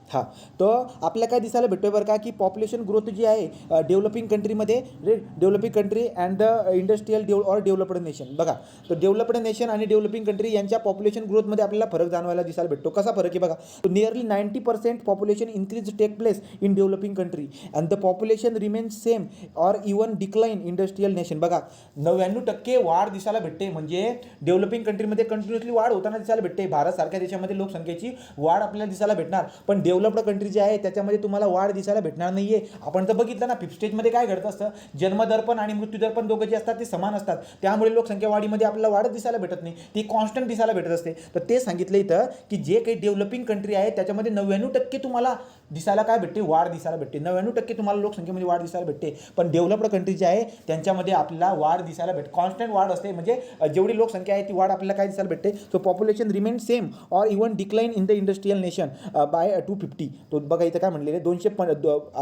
हां, तर आपल्याला काय दिसायला भेटतोय बरं का, की पॉप्युलेशन ग्रोथ जी आहे डेव्हलपिंग कंट्रीमध्ये, developing country and the industrial or developed nation. बघा, तर डेव्हलप्ड नेशन आणि डेव्हलपिंग कंट्री यांच्या पॉप्युलेशन ग्रोथमध्ये आपल्याला फरक जाणवायला दिसायला भेटतो. कसा फरक आहे बघा, तो nearly 90% population increase take place in developing country and the population remains same or even decline industrial nation. बघा, 99% वाढ दिसायला भेटते, म्हणजे डेव्हलपिंग कंट्रीमध्ये कंटिन्युअसली वाढ होताना दिसायला भेटते. भारतसारख्या देशामध्ये लोकसंख्येची वाढ आपल्याला दिसायला भेटणार, पण डेव्हलप्ड कंट्री जी आहे त्याच्यामध्ये तुम्हाला वाढ दिसायला भेटणार नाही आहे. आपण तर बघितलं ना, फिफ्थ स्टेजमध्ये काय घडत असतं, जन्मदर पण आणि मृत्यूदर पण दोघं जे असतात ते समान असतात, त्यामुळे लोकसंख्या वाढीमध्ये आपल्याला वाढत दिसायला भेटत नाही, ती कॉन्स्टंट दिसायला भेटत असते. तर ते सांगितलं इथं की जे काही डेव्हलपिंग कंट्री आहे त्याच्यामध्ये 99% तुम्हाला दिसायला काय भेटते, वाढ दिसायला भेटते. 99% तुम्हाला लोकसंख्येमध्ये वाढ दिसायला भेटते, पण डेव्हलप्ड कंट्री जे आहे त्यांच्यामध्ये आपल्याला वाढ दिसायला भेटते, कॉन्स्टंट वाढ असते, म्हणजे जेवढी लोकसंख्या आहे ती वाढ आपल्याला काय दिसायला भेटते. So population remain same or even decline in the industrial nation by 250. तो बघा इथं काय म्हणलेले, 200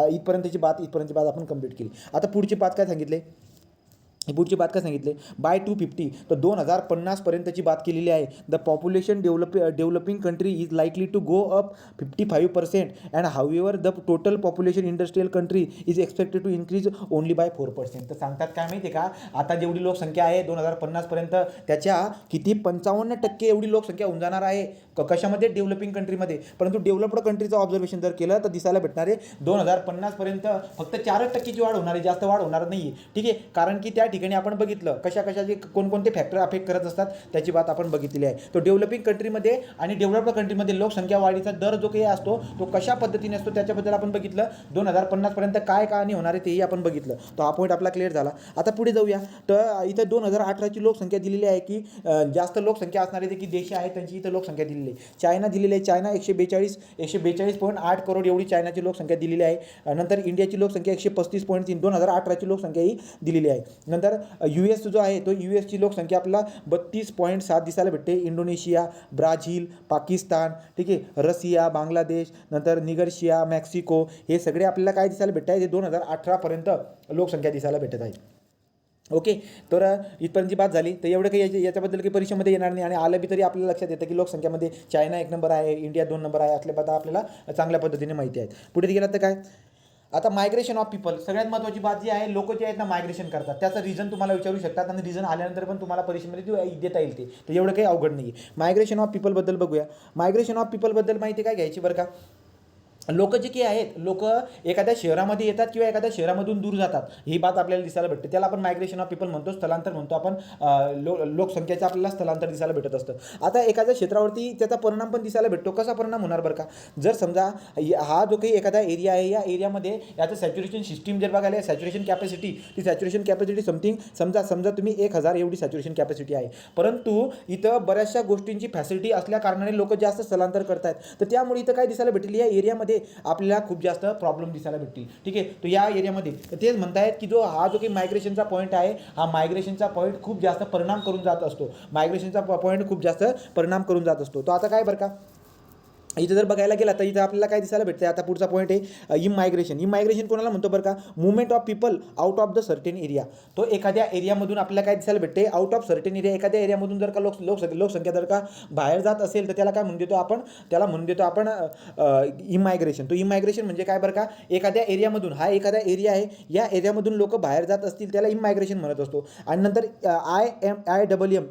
इथपर्यंतची बात आपण कंप्लीट केली. आता पुढची बात काय सांगितले, पुढची बात काय सांगितले, बाय 250, तर 2050पर्यंतची बात केलेली आहे. The population developing country is likely to go up 55% and however the total population industrial country is expected to increase only by 4%. तर सांगतात काय माहिती आहे का, आता जेवढी लोकसंख्या आहे 2050पर्यंत त्याच्या किती 55% एवढी लोकसंख्या होऊन जाणार आहे कशामध्ये, डेव्हलपिंग कंट्रीमध्ये. परंतु डेव्हलप्ड कंट्रीचं ऑब्झर्वेशन जर केलं तर दिसायला भेटणार आहे 2050पर्यंत फक्त 4%ची वाढ होणार आहे, जास्त वाढ होणार नाही. ठीक आहे, कारण की त्या ठिकाणी आपण बघितलं कशाचे कोणकोणते फॅक्टर अफेक्ट करत असतात त्याची बात आपण बघितलेली आहे. तो डेव्हलपिंग कंट्रीमध्ये आणि डेव्हलप्ड कंट्रीमध्ये लोकसंख्या वाढीचा दर जो काही असतो तो कशा पद्धतीने असतो त्याच्याबद्दल आपण बघितलं. 2050पर्यंत काय कहाणी होणार आहे तेही आपण बघितलं. तो हा पॉईंट आपला क्लिअर झाला. आता पुढे जाऊया. तर इथं 2018ची लोकसंख्या दिलेली आहे की जास्त लोकसंख्या असणारे जे की देश आहेत त्यांची इथं लोकसंख्या दिलेली आहे. चायना दिलेली आहे, चायना 142.8 करोड एवढी चायनाची लोकसंख्या दिलेली आहे. नंतर इंडियाची लोकसंख्या 135.3 2018ची लोकसंख्या ही दिलेली आहे. नंतर US जो आहे तो USची लोकसंख्या आपल्याला 32.7 दिसायला भेटते. इंडोनेशिया, ब्राझील, पाकिस्तान, ठीक आहे, रशिया, बांगलादेश, नंतर निगर्शिया, मेक्सिको, हे सगळे आपल्याला काय दिसायला भेटत आहे, 2018पर्यंत लोकसंख्या दिसायला भेटत आहे. ओके, तर इथपर्यंतची बात झाली. तर एवढं काही याच्याबद्दल काही परीक्षेमध्ये येणार नाही, आणि आलं बी तरी आपल्याला लक्षात येतं की लोकसंख्यामध्ये चायना 1 नंबर आहे, इंडिया 2 नंबर आहे, असल्या बाता आपल्याला चांगल्या पद्धतीने माहिती आहेत. पुढे गेलं तर काय, आता मायग्रेशन ऑफ पीपल, सगळ्यात महत्त्वाची बात जी आहे, लोक जे आहेत ना मायग्रेशन करतात, त्याचं रिझन तुम्हाला विचारू शकतात, आणि रिझन आल्यानंतर पण तुम्हाला परीक्षेमध्ये देता येईल ते, तर एवढं काही अवघड नाही आहे. मायग्रेशन ऑफ पीपलबद्दल बघूया. मायग्रेशन ऑफ पीपलबद्दल माहिती काय घ्यायची बरं का, लोक जे काही आहेत, लोक एखाद्या शहरामध्ये येतात किंवा एखाद्या शहरामधून दूर जातात, ही बात आपल्याला दिसायला भेटते. त्याला आपण मायग्रेशन ऑफ पीपल म्हणतो, स्थलांतर म्हणतो आपण. लोकसंख्येचं आपल्याला स्थलांतर दिसायला भेटत असतं. आता एखाद्या क्षेत्रावरती त्याचा परिणाम पण दिसायला भेटतो. कसा परिणाम होणार बरं का, जर समजा हा जो काही एखादा एरिया आहे, या एरियामध्ये याचं सॅच्युरेशन सिस्टीम जर बघायला, सॅच्युरेशन कॅपॅसिटी, ती सॅच्युरेशन कॅपॅसिटी समजा तुम्ही 1000 एवढी सॅच्युरेशन कॅपॅसिटी आहे, परंतु इथं बऱ्याचशा गोष्टींची फॅसिलिटी असल्या कारणाने लोक जास्त स्थलांतर करत आहेत. तर त्यामुळे इथं काय दिसायला भेटेल, या एरियामध्ये आपल्याला खूप जास्त प्रॉब्लेम दिसायला भेटतील. ठीक आहे, तो या एरियामध्ये तेच म्हणतायत की जो काही मायग्रेशनचा पॉईंट आहे, हा मायग्रेशनचा पॉईंट खूप जास्त परिणाम करून जात असतो. मायग्रेशनचा पॉईंट खूप जास्त परिणाम करून जात असतो. तो आता काय बरं का, इथं जर बघायला गेला तर इथं आपल्याला काय दिसायला भेटते. आता पुढचा पॉईंट आहे इमायग्रेशन कोणाला म्हणतो बरं का, movement of people out of the certain area. तो एखाद्या एरियामधून आपल्याला काय दिसायला भेटते, आउट ऑफ सर्टेन एरिया, एखाद्या एरियामधून जर का लोकसंख्या जर का बाहेर जात असेल तर त्याला काय म्हणून देतो आपण, इमायग्रेशन. तो इमायग्रेशन म्हणजे काय बरं का, एखाद्या एरियामधून, हा एखादा एरिया आहे, या एरियामधून लोक बाहेर जात असतील त्याला इमायग्रेशन म्हणत असतो. आणि नंतर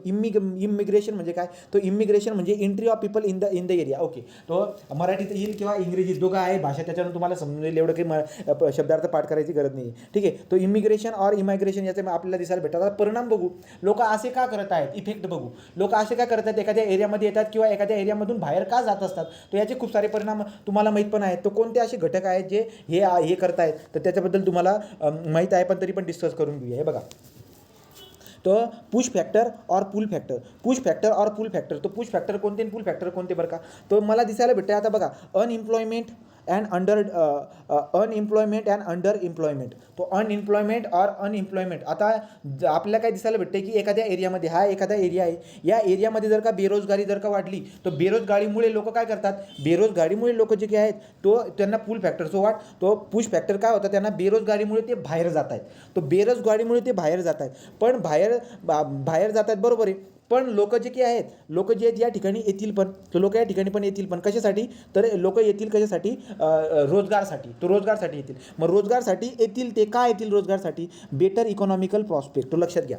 इमिग्रेशन म्हणजे काय, तो इमिग्रेशन म्हणजे entry of people in the area. Okay, तो मराठीत येईल किंवा इंग्रजीत, दोघं आहे भाषा, त्याच्यावरून तुम्हाला समजेल, एवढं काही शब्दार्थ पाठ करायची गरज नाही. ठीक आहे, तो इमिग्रेशन और इमायग्रेशन याचे आपल्याला दिसायला भेटतात. आता परिणाम बघू, लोक असे का करत आहेत, इफेक्ट बघू, लोक असे का करत आहेत, एखाद्या एरियामध्ये येतात किंवा एखाद्या एरियामधून बाहेर का जात असतात, तर याचे खूप सारे परिणाम तुम्हाला माहीत पण आहेत. तो कोणते असे घटक आहेत जे हे करतायत, तर त्याच्याबद्दल तुम्हाला माहीत आहे, पण तरी पण डिस्कस करून घेऊया. हे बघा, तो पुश फॅक्टर और पुल फॅक्टर, तो पुश फॅक्टर कोणते आणि पुल फॅक्टर कोणते बरं का, तो मला दिसायला भेटते. आता बघा, अनएम्प्लॉयमेंट अँड अंडर एम्प्लॉयमेंट, तो अनएम्प्लॉयमेंट और अनएम्प्लॉयमेंट. आता आपल्याला काय दिसायला भेटते की एखाद्या एरियामध्ये, हा एखादा एरिया आहे, या एरियामध्ये जर का बेरोजगारी जर का वाढली, तर बेरोजगारीमुळे लोक काय करतात, बेरोजगारीमुळे लोक जे काही आहेत तो त्यांना पुल फॅक्टर, तो पुश फॅक्टर काय होतं, त्यांना बेरोजगारीमुळे ते बाहेर जात आहेत. तो बेरोजगारीमुळे ते बाहेर जात आहेत, पण बाहेर जात आहेत बरोबर आहे, पण लोक जे काही आहेत, लोक जे आहेत या ठिकाणी येतील पण, तर लोक या ठिकाणी पण येतील पण कशासाठी, तर लोक येतील कशासाठी, रोजगारसाठी. तो रोजगारसाठी येतील. मग रोजगारसाठी येतील ते का येतील रोजगारसाठी, बेटर इकॉनॉमिकल प्रॉस्पेक्ट. तो लक्षात घ्या.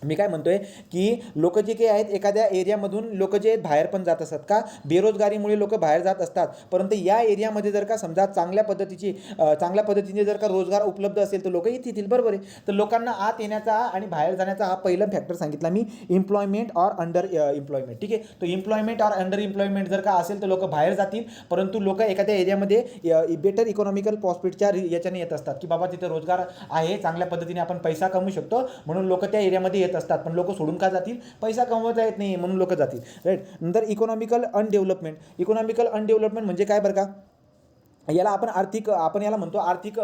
मी काय म्हणतोय की लोक जे काही आहेत एखाद्या एरियामधून लोक जे आहेत बाहेर पण जात असतात का, बेरोजगारीमुळे लोक बाहेर जात असतात, परंतु या एरियामध्ये जर का समजा चांगल्या पद्धतीने जर का रोजगार उपलब्ध असेल तर लोक येतील. बरोबर आहे. तर लोकांना आत येण्याचा आणि बाहेर जाण्याचा हा पहिला फॅक्टर सांगितला मी, एम्प्लॉयमेंट ऑर अंडर एम्प्लॉयमेंट. ठीक आहे. तो एम्प्लॉयमेंट ऑर अंडर एम्प्लॉयमेंट जर का असेल तर लोक बाहेर जातील, परंतु लोक एखाद्या एरियामध्ये बेटर इकॉनॉमिकल प्रॉस्पेक्टच्या याच्याने येत असतात की बाबा तिथे रोजगार आहे, चांगल्या पद्धतीने आपण पैसा कमवू शकतो, म्हणून लोक त्या एरियामध्ये येत असतात. पण लोक सोडून का जातील, पैसा कमवता येत नाही म्हणून लोक जातील. राईट. नंतर इकॉनॉमिकल अनडेव्हलपमेंट म्हणजे काय बरं का, याला आपण याला म्हणतो आर्थिक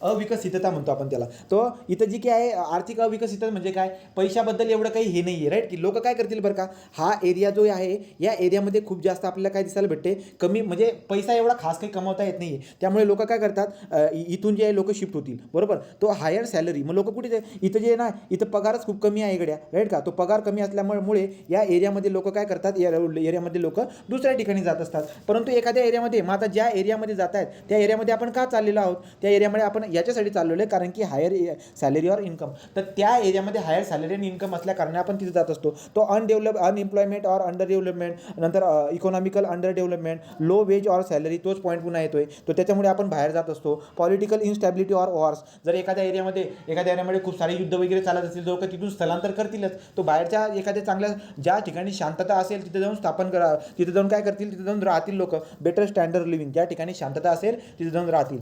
अविकसितता म्हणतो आपण त्याला. तो इथं जी काय आहे आर्थिक अविकसितता म्हणजे काय, पैशाबद्दल एवढं काही हे नाही आहे. राईट. की लोक काय करतील बरं का, हा एरिया जो आहे या एरियामध्ये खूप जास्त आपल्याला काय दिसायला भेटते, कमी म्हणजे पैसा एवढा खास काही कमवता येत नाही आहे, त्यामुळे लोक काय करतात, इथून जे आहे लोक शिफ्ट होतील. बरोबर. तो हायर सॅलरी, मग लोक कुठे इथं जे आहे ना, इथं पगारच खूप कमी आहे इकड्या. राईट का, तो पगार कमी असल्यामुळे या एरियामध्ये लोक काय करतात, या एरियामध्ये लोक दुसऱ्या ठिकाणी जात असतात. परंतु एखाद्या एरियामध्ये, आता ज्या एरियामध्ये जात आहेत त्या एरियामध्ये आपण का चाललेलो आहोत, त्या एरियामध्ये आपण याच्यासाठी चाललेलो आहे कारण की हायर सॅलरी ऑर इन्कम. तर त्या एरियामध्ये हायर सॅलरी आणि इन्कम असल्या कारणाने आपण तिथे जात असतो. तो अनएम्प्लॉयमेंट ऑर अंडर डेव्हलपमेंट, नंतर economical under development, low wage or salary, तोच पॉईंट पुन्हा येतोय. तो त्याच्यामुळे आपण बाहेर जात असतो. पॉलिटिकल इन्स्टॅबिलिटी ऑर वॉर्स, जर एखाद्या एरियामध्ये खूप सारे युद्ध वगैरे चालत असतील, लोक तिथून स्थलांतर करतीलच. तो बाहेरच्या एखाद्या चांगल्या ज्या ठिकाणी शांतता असेल तिथे जाऊन तिथे जाऊन काय करतील, तिथे जाऊन राहतील लोक. बेटर स्टँडर्ड लिव्हिंग, ज्या ठिकाणी शांतता असेल तिथे जाऊन राहतील.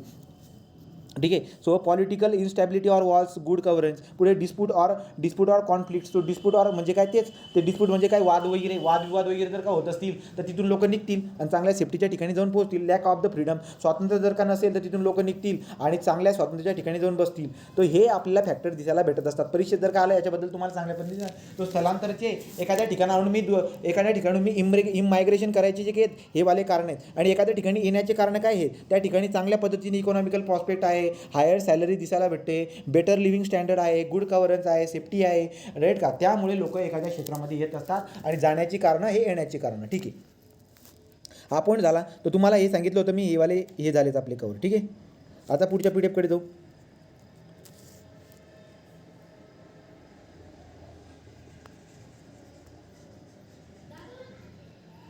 ठीक आहे. So political instability or wars, good governance. पुढे डिस्प्यूट ऑर कॉन्फ्लिक्ट. तो डिस्प्यूट ऑर म्हणजे काय, तेच ते डिस्प्यूट म्हणजे काय, वादविवाद वगैरे जर का होत असतील तर तिथून लोक निघतील आणि चांगल्या सेफ्टीच्या ठिकाणी जाऊन पोहोचतील. लॅक ऑफ द फ्रीडम, स्वातंत्र्य जर का नसेल तर तिथून लोक निघतील आणि चांगल्या स्वातंत्र्याच्या ठिकाणी जाऊन बसतील. तो हे आपल्याला फॅक्टर दिसायला भेटत असतात. परीक्षेत जर का आला याच्याबद्दल तुम्हाला चांगल्या पद्धतीने, तो स्थलांतरचे एखाद्या ठिकाणावरून मी इमायग्रेशन करायचे जे काही हे वाले कारण आहेत आणि एखाद्या ठिकाणी येण्याचे कारण काय आहेत, त्या ठिकाणी चांगल्या पद्धतीने इकॉनॉमिकल प्रॉस्पेक्ट आहे, हायर सॅलरी दिसायला भेटते, बेटर लिव्हिंग स्टँडर्ड आहे, गुड गव्हर्नन्स आहे, सेफ्टी आहे. राईट का, त्यामुळे लोक एखाद्या क्षेत्रामध्ये येत असतात आणि जाण्याची कारणं हे येण्याची कारणं. ठीक आहे. हा पॉईंट झाला. तर तुम्हाला हे सांगितलं होतं मी, हे वाले हे झालेत आपले कवर. ठीक आहे. आता पुढच्या PDF कडे जाऊ.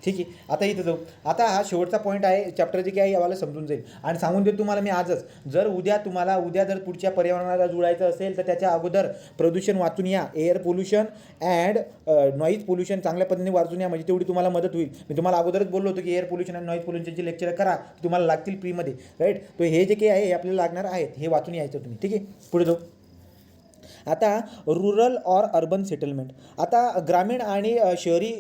ठीक आहे. आता इथं जाऊ. आता हा शेवटचा पॉईंट आहे, चॅप्टर जे काही आहे यावाला समजून जाईल आणि सांगून देतो तुम्हाला मी आजच. जर उद्या जर पुढच्या पर्यावरणाला जुळायचं असेल तर त्याच्या अगोदर प्रदूषण वाचून या, air pollution and noise pollution चांगल्या पद्धतीने वाचून या, म्हणजे तेवढी तुम्हाला मदत होईल. मी तुम्हाला अगोदरच बोललो होतो की एअर पोल्युशन आणि नॉईज पोल्युशनचे लेक्चर करा, तुम्हाला लागतील फ्रीमध्ये. राईट. तो हे जे काही आहे हे आपल्याला लागणार आहेत, हे वाचून यायचं तुम्ही. ठीक आहे. पुढे जाऊ. आता रुरल ऑर अर्बन सेटलमेंट. आता ग्रामीण आणि शहरी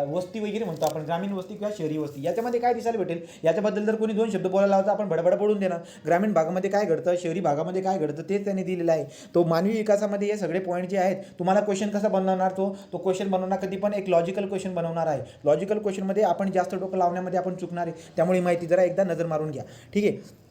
वस्ती वगैरे म्हणतो आपण, ग्रामीण वस्ती किंवा शहरी वस्ती, याच्यामध्ये काय दिसायला भेटेल, याच्याबद्दल जर कोणी 2 शब्द बोलायला लावता आपण बडबड पडून देणार. ग्रामीण भागामध्ये काय घडतं, शहरी भागामध्ये काय घडतं, तेच त्यांनी दिलेलं आहे. तो मानवी विकासामध्ये हे सगळे पॉईंट जे आहेत, तुम्हाला क्वेश्चन कसा बनवणार, तो क्वेश्चन बनवणार कधी पण एक लॉजिकल क्वेश्चन बनवणार आहे. लॉजिकल क्वेश्चनमध्ये आपण जास्त डोकं लावण्यामध्ये आपण चुकणार आहे, त्यामुळे माहिती जरा एकदा नजर मारून घ्या. ठीक आहे.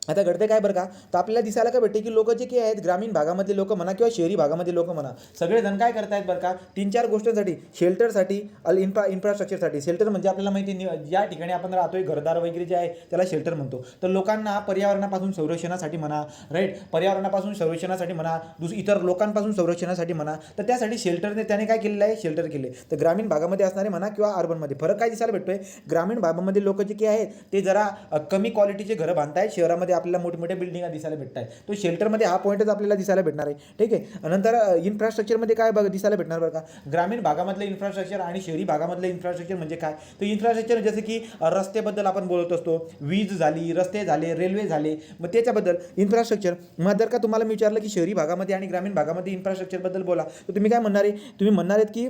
आता घडतं काय बरं का, तर आपल्याला दिसायला काय भेटते की लोक जे काही आहेत ग्रामीण भागामधले लोक म्हणा किंवा शहरी भागामध्ये लोक म्हणा, सगळेजण काय करतायत बरं का, 3-4 गोष्टींसाठी, शेल्टरसाठी, इन्फ्रास्ट्रक्चरसाठी. शेल्टर म्हणजे आपल्याला माहिती आहे ज्या ठिकाणी आपण राहतोय, घरदार वगैरे जे आहे त्याला शेल्टर म्हणतो. तर लोकांना पर्यावरणापासून संरक्षणासाठी म्हणा, राईट, पर्यावरणापासून संरक्षणासाठी म्हणा, इतर लोकांपासून संरक्षणासाठी म्हणा, तर त्यासाठी शेल्टरने त्याने काय केलेलं आहे, शेल्टर केले. तर ग्रामीण भागामध्ये असणारे म्हणा किंवा अर्बनमध्ये फरक काय दिसायला भेटतोय, ग्रामीण भागामध्ये लोक जे काही आहेत ते जरा कमी क्वालिटीचे घरं बांधतायत, शहरामध्ये आपल्याला मोठमोठ्या बिल्डिंगा दिसायला भेटत आहेत. तो शेल्टरमध्ये हा पॉईंटच आपल्याला दिसायला भेटणार आहे. ठीक आहे. नंतर इन्फ्रास्ट्रक्चरमध्ये काय दिसायला भेटणार बरं का, ग्रामीण भागामधलं इन्फ्रास्ट्रक्चर आणि शहरी भागामधलं इन्फ्रास्ट्रक्चर म्हणजे काय, तर इन्फ्रास्ट्रक्चर जसे की रस्त्याबद्दल आपण बोलत असतो, वीज झाली, रस्ते झाले, रेल्वे झाले, मग त्याच्याबद्दल इन्फ्रास्ट्रक्चर. मग जर का तुम्हाला मी विचारलं की शहरी भागामध्ये आणि ग्रामीण भागामध्ये इन्फ्रास्ट्रक्चरबद्दल बोला, तर तुम्ही काय म्हणणार आहे, तुम्ही म्हणणार आहेत की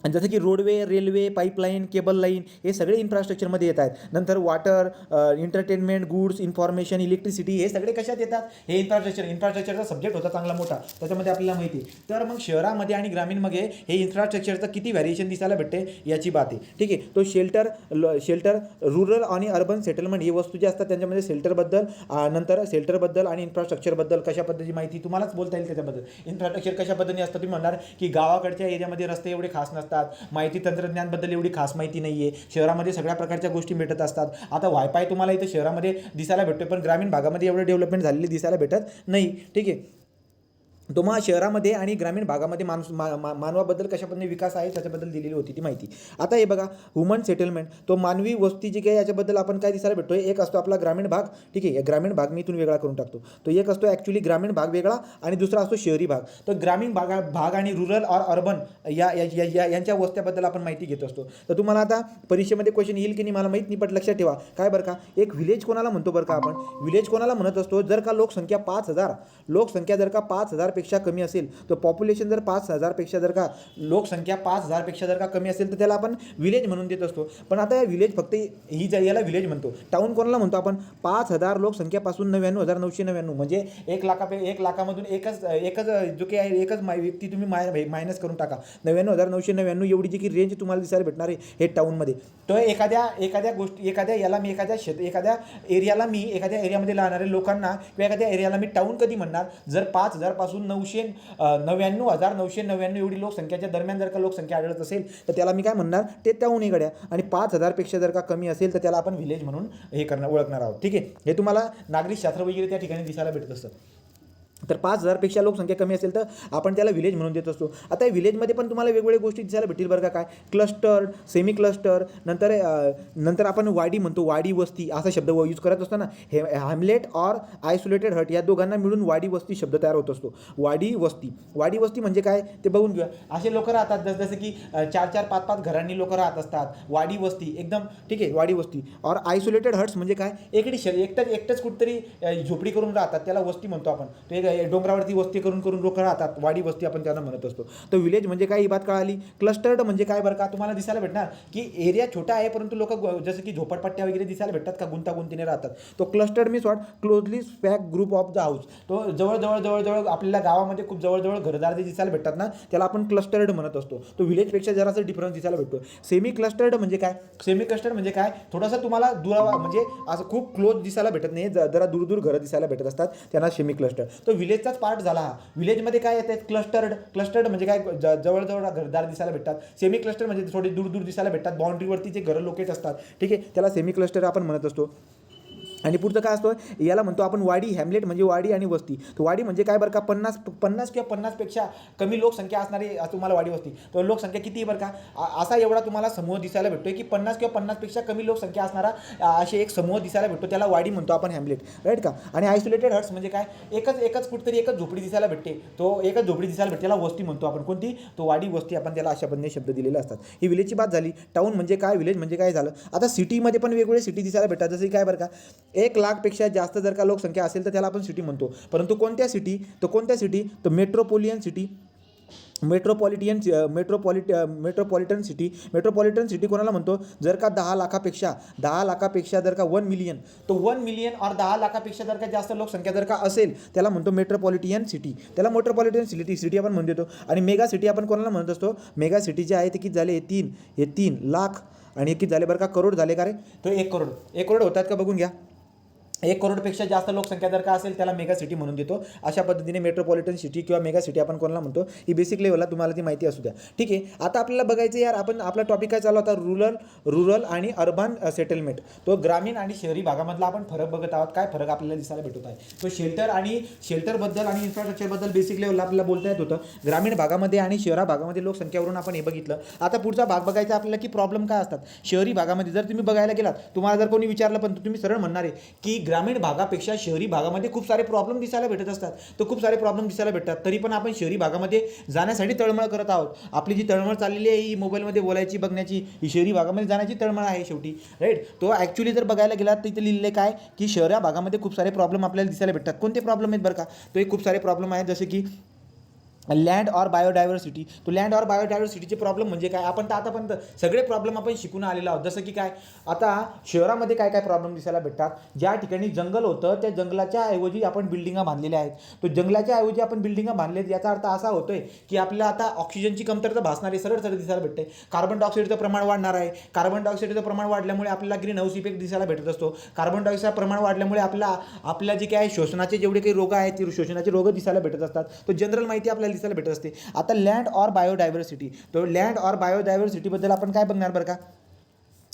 आणि जसं की roadway, railway, pipeline, cable line हे सगळे इन्फ्रास्ट्रक्चरमध्ये येत आहेत. नंतर water, entertainment, goods, information, electricity हे सगळे कशात येतात? हे इन्फ्रास्ट्रक्चरचा सब्जेक्ट होता चांगला मोठा, त्याच्यामध्ये आपल्याला माहिती आहे. तर मग शहरामध्ये आणि ग्रामीणमध्ये हे इन्फ्रास्ट्रक्चरचं किती व्हॅरिएशन दिसायला भेटते याची बात आहे. ठीक आहे. तो शेल्टर, रुरल आणि अर्बन सेटलमेंट ही वस्तू जी असतात त्यांच्यामध्ये नंतर शेल्टरबद्दल आणि इन्फ्रास्ट्रक्चरबद्दल कशा पद्धतीची माहिती तुम्हालाच बोलता येईल त्याच्याबद्दल. इन्फ्रास्ट्रक्चर कशा पद्धतीने असतं तुम्ही म्हणणार की गावाकडच्या एरियामध्ये रस्ते एवढे खास नसतात, माहिती तंत्रज्ञानबद्दल एवढी खास माहिती नाही आहे, शहरामध्ये सगळ्या प्रकारच्या गोष्टी भेटत असतात. आता वायफाय तुम्हाला इथं शहरामध्ये दिसायला भेटतो, पण ग्रामीण भागामध्ये एवढं डेव्हलपमेंट झालेली दिसायला भेटत नाही. ठीक आहे. तो मग शहरामध्ये आणि ग्रामीण भागामध्ये मानवाबद्दल कशा पद्धतीने विकास आहे त्याच्याबद्दल दिलेली होती ती माहिती. आता हे बघा, ह्युमन सेटलमेंट, तो मानवी वस्ती जी काही याच्याबद्दल आपण काय दिसायला भेटतोय. एक असतो आपला ग्रामीण भाग. ठीक आहे. ग्रामीण भाग मी इथून वेगळा करून टाकतो. तो एक असतो ॲक्च्युली ग्रामीण भाग वेगळा आणि दुसरा असतो शहरी भाग. तर ग्रामीण भाग आणि रुरल और अर्बन यांच्या वस्त्याबद्दल आपण माहिती घेत असतो. तर तुम्हाला आता परीक्षेमध्ये क्वेश्चन येईल की नाही मला माहीत नाही, पण लक्षात ठेवा काय बरं का, एक व्हिलेज कोणाला म्हणतो बरं का आपण, व्हिलेज कोणाला म्हणत असतो जर का लोकसंख्या 5,000 जर का 5,000 पेक्षा कमी असेल, तर पॉप्युलेशन जर 5,000 पेक्षा जर का लोकसंख्या 5,000 पेक्षा जर का कमी असेल तर त्याला आपण विलेज म्हणून देत असतो. पण आता या विलेज फक्त याला विलेज म्हणतो. टाऊन कोणाला म्हणतो आपण? 5,000 लोकसंख्यापासून 99,999 म्हणजे 1 लाखामधून एकच जो काही आहे एकच व्यक्ती तुम्ही मायनस करून टाका. 99,999 एवढी जी की रेंज तुम्हाला दिसायला भेटणार आहे हे टाऊनमध्ये. तर एखाद्या गोष्टी एखाद्या एरियामध्ये राहणाऱ्या लोकांना किंवा एखाद्या एरियाला मी टाऊन कधी म्हणणार? जर 5,000 पासून 99,999 एवढी लोकसंख्याच्या दरम्यान जर का लोकसंख्या आढळत असेल तर त्याला मी काय म्हणणार? ते टाऊन गड्या. आणि 5,000 पेक्षा जर का कमी असेल तर त्याला आपण विलेज म्हणून ओळखणार आहोत. ठीक आहे. हे तुम्हाला नागरिकशास्त्र वगैरे त्या ठिकाणी दिसायला भेटत असतं. तर 5,000 पेक्षा लोकसंख्या कमी असेल तर आपण त्याला विलेज म्हणून देत असतो. आता विलेजमध्ये पण तुम्हाला वेगवेगळ्या गोष्टी दिसायला भेटतील बरं का. काय? क्लस्टर्ड, सेमी क्लस्टर, नंतर आपण वाडी म्हणतो, वाडी वस्ती असा शब्द यूज करत असतो ना. हॅमलेट और आयसोलेटेड हट या दोघांना मिळून वाडी वस्ती शब्द तयार होत असतो. वाडी वस्ती म्हणजे काय ते बघून घेऊया. असे लोक राहतात जसं की 4-4, 5-5 घरांनी लोक राहत असतात. वाडी वस्ती एकदम ठीक आहे. वाडी वस्ती. और आयसोलेटेड हट्स म्हणजे काय? एकटंच कुठतरी झोपडी करून राहतात, त्याला वस्ती म्हणतो आपण. तो डोंगरावरती वस्ती करून लोक राहतात, वाडी वस्ती आपण त्यांना म्हणत असतो. तर विलेज म्हणजे काय ही बात कळाली. क्लस्टर्ड म्हणजे काय बरं का, तुम्हाला दिसायला भेटणार की एरिया छोटा आहे परंतु लोक जसं की झोपडपट्ट्या वगैरे दिसायला भेटतात का, गुंतागुंतीने राहतात. तो clustered means what? Closely pack group of the house. तो जवळ आपल्याला गावामध्ये खूप जवळ घरदार जे दिसायला भेटतात ना त्याला आपण क्लस्टर्ड म्हणत असतो. तो विलेजपेक्षा जरासा डिफरन्स दिसायला भेटतो. सेमी क्लस्टर्ड म्हणजे काय? थोडासा तुम्हाला म्हणजे असं खूप क्लोज दिसायला भेटत नाही, जरा दूर घरं दिसायला भेटत असतात, त्यांना सेमी क्लस्टर्ड. तो विलेजचाच पार्ट झाला हा. विलेजमध्ये काय येतात? क्लस्टर्ड म्हणजे काय? जवळ घरदार दिसायला भेटतात. सेमी क्लस्टर म्हणजे थोडी दूर दिसायला भेटतात, बाउंड्रीवरती जे घरं लोकेट असतात. ठीक आहे. त्याला सेमी क्लस्टर आपण म्हणत असतो. आणि पुढचं काय असतं? याला म्हणतो आपण वाडी. हॅमलेट म्हणजे वाडी आणि वस्ती. तर वाडी म्हणजे काय बरं का? 50 किंवा 50पेक्षा कमी लोकसंख्या असणारी तुम्हाला वाडी वस्ती. तर लोकसंख्या किती बरं का? असा एवढा तुम्हाला समूह दिसायला भेटतोय की 50 किंवा 50पेक्षा कमी लोकसंख्या असणारा असे एक समूह दिसायला भेटतो, त्याला वाडी म्हणतो आपण, हॅमलेट. राईट का? आणि आयसोलेटेड हट्स म्हणजे काय? एकच कुठतरी एकच झोपडी दिसायला भेटते, तो एकच झोपडी दिसायला भेटते, त्याला वस्ती म्हणतो आपण. कोणती? तो वाडी वस्ती. आपण त्याला अशा पद्धतीने शब्द दिलेले असतात. ही विलेजची बात झाली. टाऊन म्हणजे काय, विलेज म्हणजे काय झालं. आता सिटीमध्ये पण वेगवेगळे सिटी दिसायला भेटतात. जसं काय बरं का? 1,00,000पेक्षा जास्त जर का लोकसंख्या असेल तर त्याला आपण सिटी म्हणतो. परंतु कोणत्या सिटी? तर मेट्रोपॉलिटन सिटी कोणाला म्हणतो? जर का 10,00,000पेक्षा जर का 1 मिलियन, तो 1 मिलियन और 10,00,000पेक्षा जर का जास्त लोकसंख्या जर का असेल त्याला म्हणतो मेट्रोपॉलिटन सिटी. त्याला मेट्रोपॉलिटन सिटी आपण म्हणतो येतो. आणि मेगा सिटी आपण कोणाला म्हणत असतो? मेगा सिटी जे आहे ते किती झाले? 3 लाख आणि किती झाले बरं का? करोड झाले का रे? तो 1 करोड होतात का बघून घ्या. 1 करोडपेक्षा जास्त लोकसंख्या जर का असेल त्याला मेगा सिटी म्हणून देतो. अशा पद्धतीने मेट्रोपॉलिटन सिटी किंवा मेगा सिटी आपण कोणाला म्हणतो ही बेसिक लेवलला तुम्हाला ती माहिती असू द्या. ठीक आहे. आता आपल्याला बघायचं यार, आपला टॉपिक काय चालू होता? रुरल आणि अर्बन सेटलमेंट. तो ग्रामीण आणि शहरी भागामधला आपण फरक बघत आहोत. काय फरक आपल्याला दिसायला भेटत आहे? तो शेल्टरबद्दल आणि इन्फ्रास्ट्रक्चरबद्दल बेसिक लेवलला आपल्याला बोलता येत होतं. ग्रामीण भागामध्ये आणि शहरा भागामध्ये लोकसंख्यावरून आपण हे बघितलं. आता पुढचा भाग बघायचा आपल्याला की प्रॉब्लेम काय असतात शहरी भागामध्ये. जर तुम्ही बघायला गेलात, तुम्हाला जर कोणी विचारलं पण तुम्ही सरळ म्हणणार आहे की ग्रामीण भागापेक्षा शहरी भागामध्ये खूप सारे प्रॉब्लेम दिसायला भेटत असतात. तर खूप सारे प्रॉब्लेम दिसायला भेटतात, तरी पण आपण शहरी भागामध्ये जाण्यासाठी तळमळ करत आहोत. आपली जी तळमळ चाललेली आहे ही मोबाईलमध्ये बोलायची, बघण्याची, ही शहरी भागामध्ये जाण्याची तळमळ आहे शेवटी. राईट. तो ॲक्च्युली जर बघायला गेला तर इथे लिहिलेलं काय की शहरा भागामध्ये खूप सारे प्रॉब्लेम आपल्याला दिसायला भेटतात. कोणते प्रॉब्लेम आहेत बरं का? तो एक खूप सारे प्रॉब्लेम आहेत, जसे की लँड ऑर बायोडायव्हर्सिटी. तो लँड ऑर बायोडायव्हर्सिटीचे प्रॉब्लेम म्हणजे काय, आपण तर आतापर्यंत सगळे प्रॉब्लेम आपण शिकून आलेलो आहोत. जसं की काय, आता शहरामध्ये काय काय प्रॉब्लेम दिसायला भेटतात. ज्या ठिकाणी जंगल होतं त्या जंगलाच्या ऐवजी आपण बिल्डिंगा बांधलेल्या आहेत. तो जंगलाच्या ऐवजी आपण बिल्डिंगा बांधलेत, याचा अर्थ असा होतोय की आपल्याला आता ऑक्सिजनची कमतरता भासणारी सरळ सरळ दिसायला भेटते. कार्बन डायऑक्साईडचं प्रमाण वाढणार आहे. कार्बन डायऑक्साईडचं प्रमाण वाढल्यामुळे आपल्याला ग्रीन हाऊस इफेक्ट दिसायला भेटत असतो. कार्बन डायऑक्साईड प्रमाण वाढल्यामुळे आपल्या जे काही श्वसनाचे जेवढे काही रोग आहेत ते श्वसनाचे रोग दिसायला भेटत असतात. तो जनरल माहिती आपल्याला दिसायला भेटत असते. आता लँड ऑर बायोडायव्हर्सिटी, तो लँड ऑर बायोडायव्हर्सिटीबद्दल आपण काय बघणार बरं का.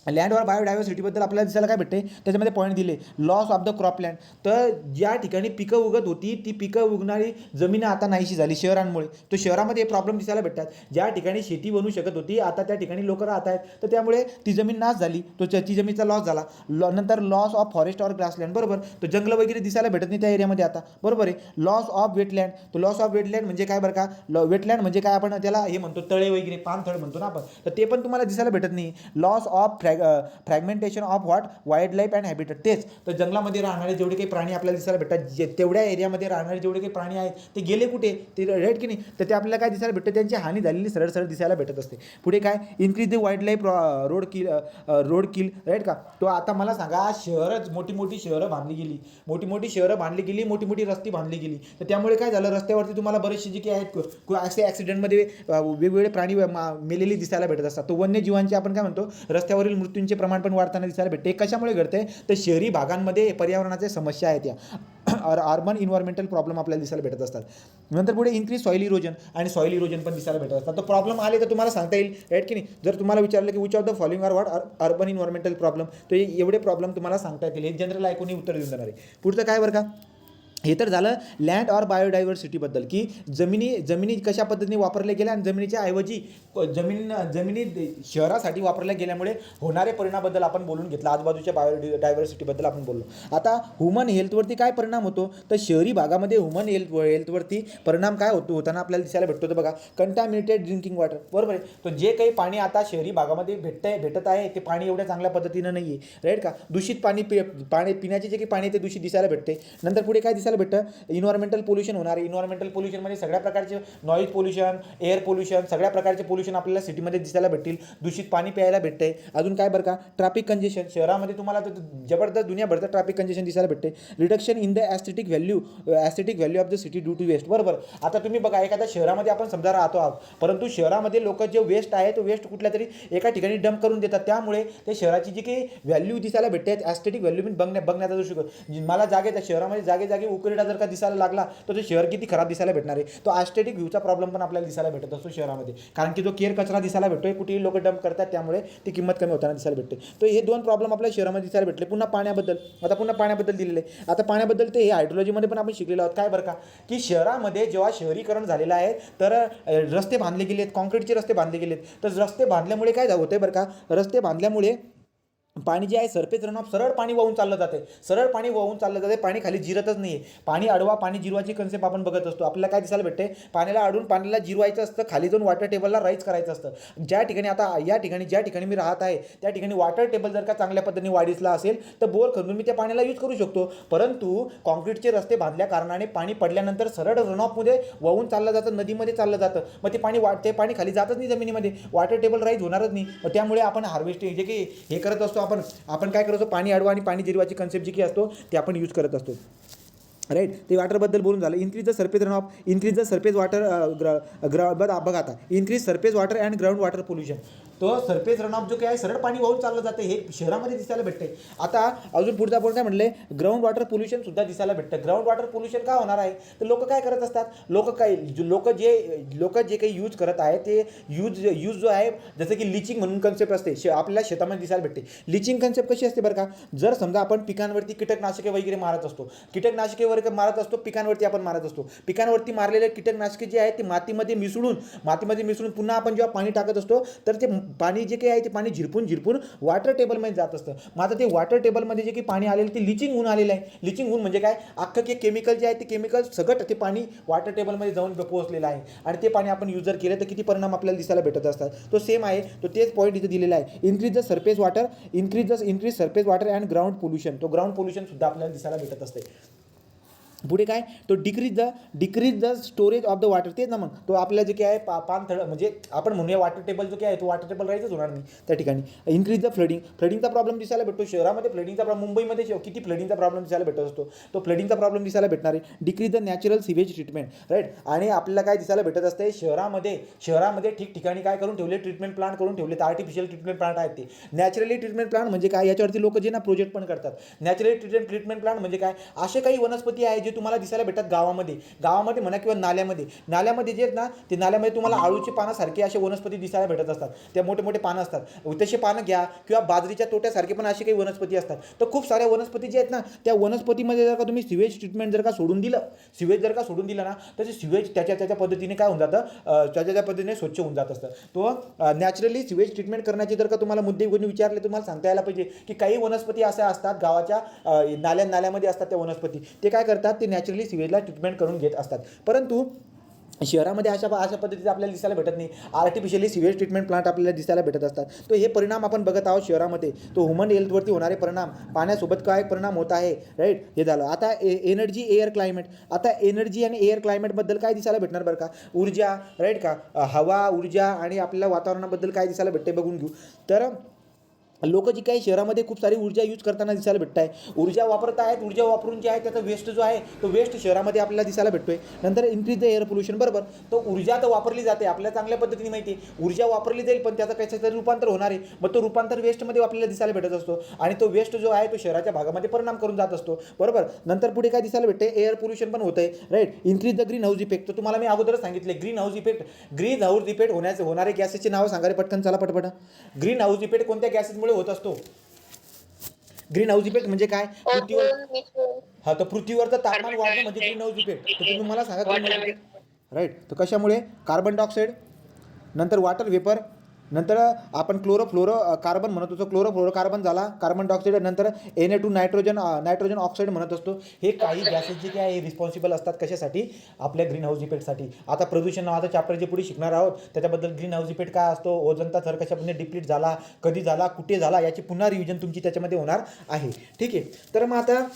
लँड ऑर बायोडायव्हर्सिटीबद्दल आपल्याला दिसायला काय भेटते, त्याच्यामध्ये पॉईंट दिले. लॉस ऑफ द क्रॉपलँड, तर ज्या ठिकाणी पिकं उगत होती ती पिकं उगणारी जमीन आता नाहीशी झाली शहरांमुळे. तो शहरामध्ये प्रॉब्लेम दिसायला भेटतात. ज्या ठिकाणी शेती बनू शकत होती आता त्या ठिकाणी लोक राहत आहेत, तर त्यामुळे ती जमीन नाश झाली, ती जमीनचा लॉस झाला. नंतर loss of forest or grassland, बरोबर, तो जंगल वगैरे दिसायला भेटत नाही त्या एरियामध्ये आता, बरोबर आहे. लॉस ऑफ वेटलँड, तो लॉस ऑफ वेटलँड म्हणजे काय बरं का, वेटलँड म्हणजे काय, आपण त्याला हे म्हणतो तळे वगैरे, पाणथळ म्हणतो ना आपण, तर ते पण तुम्हाला दिसायला भेटत नाही. Loss of fragmentation of what wild life and habitat, तेच तर जंगलामध्ये राहणारे जेवढे काही प्राणी आपल्याला दिसायला भेटतात, तेवढ्या एरियामध्ये राहणारे जेवढे काही प्राणी आहेत ते गेले कुठे, ते राईट की नाही, तर ते आपल्याला काय दिसायला भेटतं, त्यांची हानी झालेली सरळ सरळ दिसायला भेटत असते. पुढे काय, increase the wild life road kill, right का. तो आता मला सांगा, शहरच मोठी मोठी शहरं बांधली गेली, मोठी मोठी रस्ते बांधली गेली, तर त्यामुळे काय झालं, रस्त्यावरती तुम्हाला बरेचसे जे काही आहेत असे ॲक्सिडेंटमध्ये वेगवेगळे प्राणी मेलेले दिसायला भेटत असतात. तो वन्यजीवांचे आपण काय म्हणतो, रस्त्यावरील मृत्यूंचे प्रमाण पण वाढताना दिसायला भेटते. कशामुळे घडते, तर शहरी भागांमध्ये पर्यावरणाच्या समस्या आहेत, या अर्बन इन्व्हायरमेंटल प्रॉब्लेम आपल्याला दिसायला भेटत असतात. नंतर पुढे इन्क्रीज सॉईल इरोजन, आणि सॉईल इरोजन पण दिसायला भेटत असतात. तर प्रॉब्लेम आले तर तुम्हाला सांगता येईल, राईट की नाही. जर तुम्हाला विचारलं की which of the following are what urban environmental problem, तर एवढे प्रॉब्लेम तुम्हाला सांगता येतील. हे जनरल ऐकून उत्तर देऊन देणार आहे. पुढचं काय बरं का, हे तर झालं लँड ऑर बायोडायव्हर्सिटीबद्दल, की जमिनी कशा पद्धतीने वापरल्या गेल्या आणि जमिनीच्या ऐवजी जमिनी शहरासाठी वापरल्या गेल्यामुळे होणारे परिणामाबद्दल आपण बोलून घेतलं. आजूबाजूच्या बायोडायव्हर्सिटीबद्दल आपण बोललो. आता ह्युमन हेल्थवरती काय परिणाम होतो, तर शहरी भागामध्ये ह्युमन हेल्थवरती परिणाम काय होताना आपल्याला दिसायला भेटतो, तर बघा, कंटॅमिनेटेड ड्रिंकिंग वॉटर, बरोबर आहे. तो जे काही पाणी आता शहरी भागामध्ये भेटत आहे ते पाणी एवढ्या चांगल्या पद्धतीनं नाही आहे, राईट का. दूषित पाणी पिण्याचे जे काही पाणी ते दूषित दिसायला भेटते. नंतर पुढे काय दिसायला भेटतं, इन्व्हायरमेंटल पोल्युशन होणार आहे. इन्व्हायरमेंटल पोल्युशनमध्ये सगळ्या प्रकारचे नॉईज पोल्युशन, एअर पोल्युशन, सगळ्या प्रकारचे पोल्युशन आपल्याला सिटीमध्ये दिसायला भेटतील. दूषित पाणी प्यायला भेटते. अजून काय बरं का, ट्रॅफिक कंजेशन, शहरामध्ये तुम्हाला जबरदस्त दुनियाभरचं ट्रॅफिक कंजेशन दिसायला भेटते. Reduction in the aesthetic value of the city due to waste, बरोबर. आता तुम्ही बघा, एखाद्या शहरामध्ये आपण समजा राहतो आहोत, परंतु शहरामध्ये लोक जे वेस्ट आहे तो वेस्ट कुठल्या तरी एका ठिकाणी डंप करून देतात. त्यामुळे ते शहराची जी काही व्हॅल्यू दिसायला भेटते, ॲस्थेटिक व्हॅल्यू बघण्याचा दृष्टिकोन, मला शहरामध्ये जागे उकरडा जर का दिसायला लागला तर ते शहर किती खराब दिसायला भेटणार आहे. तो ॲस्थेटिक व्ह्यूचा प्रॉब्लेम पण आपल्याला दिसायला भेटत असतो शहरामध्ये, कारण की जो केर कचरा दिसायला भेटतोय, कुठेही लोक डंप करतात, त्यामुळे ती किंमत कमी होताना दिसायला भेटते. तर हे दोन प्रॉब्लेम आपल्या शहरामध्ये दिसायला भेटले. पुन्हा पाण्याबद्दल दिलेलं आहे. आता पाण्याबद्दल ते हे हायड्रोलॉजीमध्ये पण आपण शिकलेलो आहोत. काय बरं का, की शहरामध्ये जेव्हा शहरीकरण झालेलं आहे तर रस्ते बांधले गेलेत, कॉन्क्रीटचे रस्ते बांधले गेलेत. तर रस्ते बांधल्यामुळे काय होतंय बरं का, रस्ते बांधल्यामुळे पाणी जे आहे सरफेस रन ऑफ सरळ पाणी वाहून चाललं जाते, पाणी खाली जिरतच नाही आहे. पाणी अडवा पाणी जिरवाची कन्सेप्ट आपण बघत असतो. आपल्याला काय दिसायला भेटते, पाण्याला अडवून पाण्याला जिरवायचं असतं, खाली जाऊन वॉटर टेबलला राईज करायचं असतं. ज्या ठिकाणी मी राहत आहे त्या ठिकाणी वॉटर टेबल जर का चांगल्या पद्धतीने वाढीसला असेल तर बोर करून मी त्या पाण्याला यूज करू शकतो. परंतु कॉन्क्रीटचे रस्ते बांधल्या कारणाने पाणी पडल्यानंतर सरळ रनऑफमध्ये वाहून चाललं जातं, नदीमध्ये चाललं जातं. मग ते पाणी खाली जातच नाही जमिनीमध्ये, वॉटर टेबल राईज होणारच नाही. त्यामुळे आपण हार्वेस्टिंग जे काही हे करत असतो, आपण काय करतो, पाणी अडवा आणि पाणी जिरवाची कन्सेप्ट जी की असतो ते आपण यूज करत असतो, राईट. ते वॉटरबद्दल बोलून झालं. इन्क्रीज द सरफेस वॉटर बघा आता, increase surface water and ground water pollution. तो सरफेस रन ऑफ जो काय आहे सरळ पाणी वाहून चाललं जातं, हे शहरामध्ये दिसायला भेटते. आता अजून पुढचा काय म्हणले, ग्राउंड वॉटर पोल्युशन सुद्धा दिसायला भेटतं. ग्राउंड वॉटर पोल्युशन का होणार आहे, तर लोक काय करत असतात, लोक जे काही यूज करत आहे ते यूज जो आहे, जसं की लिचिंग म्हणून कन्सेप्ट असते आपल्याला शेतामध्ये दिसायला भेटते. लिचिंग कन्सेप्ट कशी असते बरं का, जर समजा आपण पिकांवरती कीटकनाशके वगैरे मारत असतो, पिकांवरती आपण मारत असतो, पिकांवरती मारलेले कीटकनाशके जे आहे ते मातीमध्ये मिसळून पुन्हा आपण जेव्हा पाणी टाकत असतो तर ते पाणी जे काही आहे ते पाणी झिरपून वॉटर टेबलमध्ये जात असतं. मग आता ते वॉटर टेबलमध्ये जे काही पाणी आलेलं ते लिचिंग होऊन आलेलं आहे. लिचिंग होऊन म्हणजे काय, अख्खं केमिकल जे आहे ते केमिकल सगळं ते पाणी वॉटर टेबलमध्ये जाऊन पोहोचलेलं आहे आणि ते पाणी आपण यूज जर केलं तर किती परिणाम आपल्याला दिसायला भेटत असतात. तो सेम आहे, तो तेच पॉईंट इथे दिलेला आहे. Increase surface water and ground pollution. तो ग्राउंड पोल्युशन सुद्धा आपल्याला दिसायला भेटत असते. पुढे काय, तो decrease the storage of the water, तेच ना मग तो आपल्या जे काय आहे पान थळ म्हणजे आपण म्हणूया वॉटर टेबल जो काय आहे तो वॉटर टेबल राहायचंच होणार नाही त्या ठिकाणी. इन्क्रीज द फ्लडिंगचा प्रॉब्लेम दिसायला भेटतो शहरामध्ये. फ्लडिंगचा प्रॉब्लेम मुंबईमध्ये किती फ्लडिंगचा प्रॉब्लेम दिसायला भेटत असतो, तो फ्लडिंगचा प्रॉब्लेम दिसायला भेटणार आहे. Decrease the natural sewage treatment, right. आणि आपल्याला काय दिसायला भेटत असते शहरामध्ये ठिकठिकाणी काय करून ठेवले, ट्रीटमेंट प्लांट करून ठेवले. तर आर्टिफिशियल ट्रीटमेंट प्लांट आहेत ते. नॅचरली ट्रीटमेंट प्लांट म्हणजे काय, याच्यावरती लोक जे ना प्रोजेक्ट पण करतात. नॅचरली ट्रीटमेंट प्लांट म्हणजे काय, असे काही वनस्पती आहे जे तुम्हाला दिसायला भेटतात गावामध्ये म्हणा किंवा नाल्यामध्ये जे आहेत ना, ते नाल्यामध्ये तुम्हाला आळूची पानासारखे असे वनस्पती दिसायला भेटत असतात. त्या मोठे मोठे पानं असतात, तसे पानं घ्या. किंवा बाजरीच्या तोट्यासारखे पण असे काही वनस्पती असतात. तर खूप साऱ्या वनस्पती जे आहेत ना, त्या वनस्पतीमध्ये जर का तुम्ही सिवेज ट्रीटमेंट जर का सोडून दिलं ना, तर ते सिवेज त्याच्या पद्धतीने काय होऊन जातं, त्याच्या पद्धतीने स्वच्छ होऊन जात असतं. तो नॅचरली सिवेज ट्रीटमेंट करण्याचे जर का तुम्हाला मुद्दे विचारले, तुम्हाला सांगता यायला पाहिजे की काही वनस्पती अशा असतात गावाच्या नाल्यामध्ये असतात. त्या वनस्पती ते काय करतात, ते नॅचरली सिवेजला ट्रीटमेंट करून घेत असतात. परंतु शहरामध्ये अशा पद्धतीचं आपल्याला दिसायला भेटत नाही. आर्टिफिशियली सिवेज ट्रीटमेंट प्लांट आपल्याला दिसायला भेटत असतात. तो हे परिणाम आपण बघत आहोत शहरामध्ये. तो ह्युमन हेल्थवरती होणारे परिणाम, पाण्यासोबत काय परिणाम होत आहे, राईट, हे झालं. आता एनर्जी एअर क्लायमेट. आता एनर्जी आणि एअर क्लायमेटबद्दल काय दिसायला भेटणार बरं का, ऊर्जा, राईट का, हवा, ऊर्जा आणि आपल्या वातावरणाबद्दल काय दिसायला भेटते बघून घेऊ. तर लोक जी काही शहरामध्ये खूप सारी ऊर्जा यूज करताना दिसायला भेटत आहे. ऊर्जा वापरत आहेत, ऊर्जा वापरून जे आहे त्याचा वेस्ट जो आहे तो वेस्ट शहरामध्ये आपल्याला दिसायला भेटतोय. नंतर इन्क्रीज द एअर पोल्युशन, बरोबर. तो ऊर्जा तर वापरली जाते, आपल्याला चांगल्या पद्धतीने माहिती आहे. ऊर्जा वापरली जाईल पण त्याचं कशाचं रूपांतर होणार आहे, मग तो रूपांतर वेस्टमध्ये आपल्याला दिसायला भेटत असतो. आणि तो वेस्ट जो आहे तो शहराच्या भागामध्ये परिणाम करून जात असतो, बरोबर. नंतर पुढे काय दिसायला भेटते, एअर पोल्युशन पण होतं आहे, right. Increase the greenhouse effect. तर तुम्हाला मी अगोदरच सांगितले ग्रीन हाऊस इफेक्ट होणारे गॅसेसची नावं सांगा रे पटकन, चला पटपट. ग्रीन हाऊस इफेक्ट कोणत्या गॅसेसमुळे होत असतो. ग्रीन हाऊस इफेक्ट म्हणजे काय, तर पृथ्वीवरचं तापमान वाढणं म्हणजे ग्रीन हाऊस इफेक्ट. तर तुम्ही मला सांगा ग्रीन हाऊस इफेक्ट, राईट. तर कशामुळे, कार्बन डायऑक्साईड, नंतर वॉटर वेपर, नंतर आपण कार्बन म्हणत होतो, क्लोरोफ्लोरोकार्बन झाला, कार्बन डायऑक्साईड, नंतर Na2 नायट्रोजन ऑक्साईड म्हणत असतो. हे काही गॅसेस जे काय रिस्पॉन्सिबल असतात कशासाठी, आपल्या ग्रीन हाऊस इफेक्टसाठी. आता प्रदूषण नावाचा चॅप्टर जे पुढे शिकणार आहोत त्याच्याबद्दल ग्रीन हाऊस इफेक्ट काय असतो, ओझोनचा थर कशामध्ये डिप्लीट झाला, कधी झाला, कुठे झाला, याची पुन्हा रिव्हिजन तुमची त्याच्यामध्ये होणार आहे, ठीक आहे. तर मग आता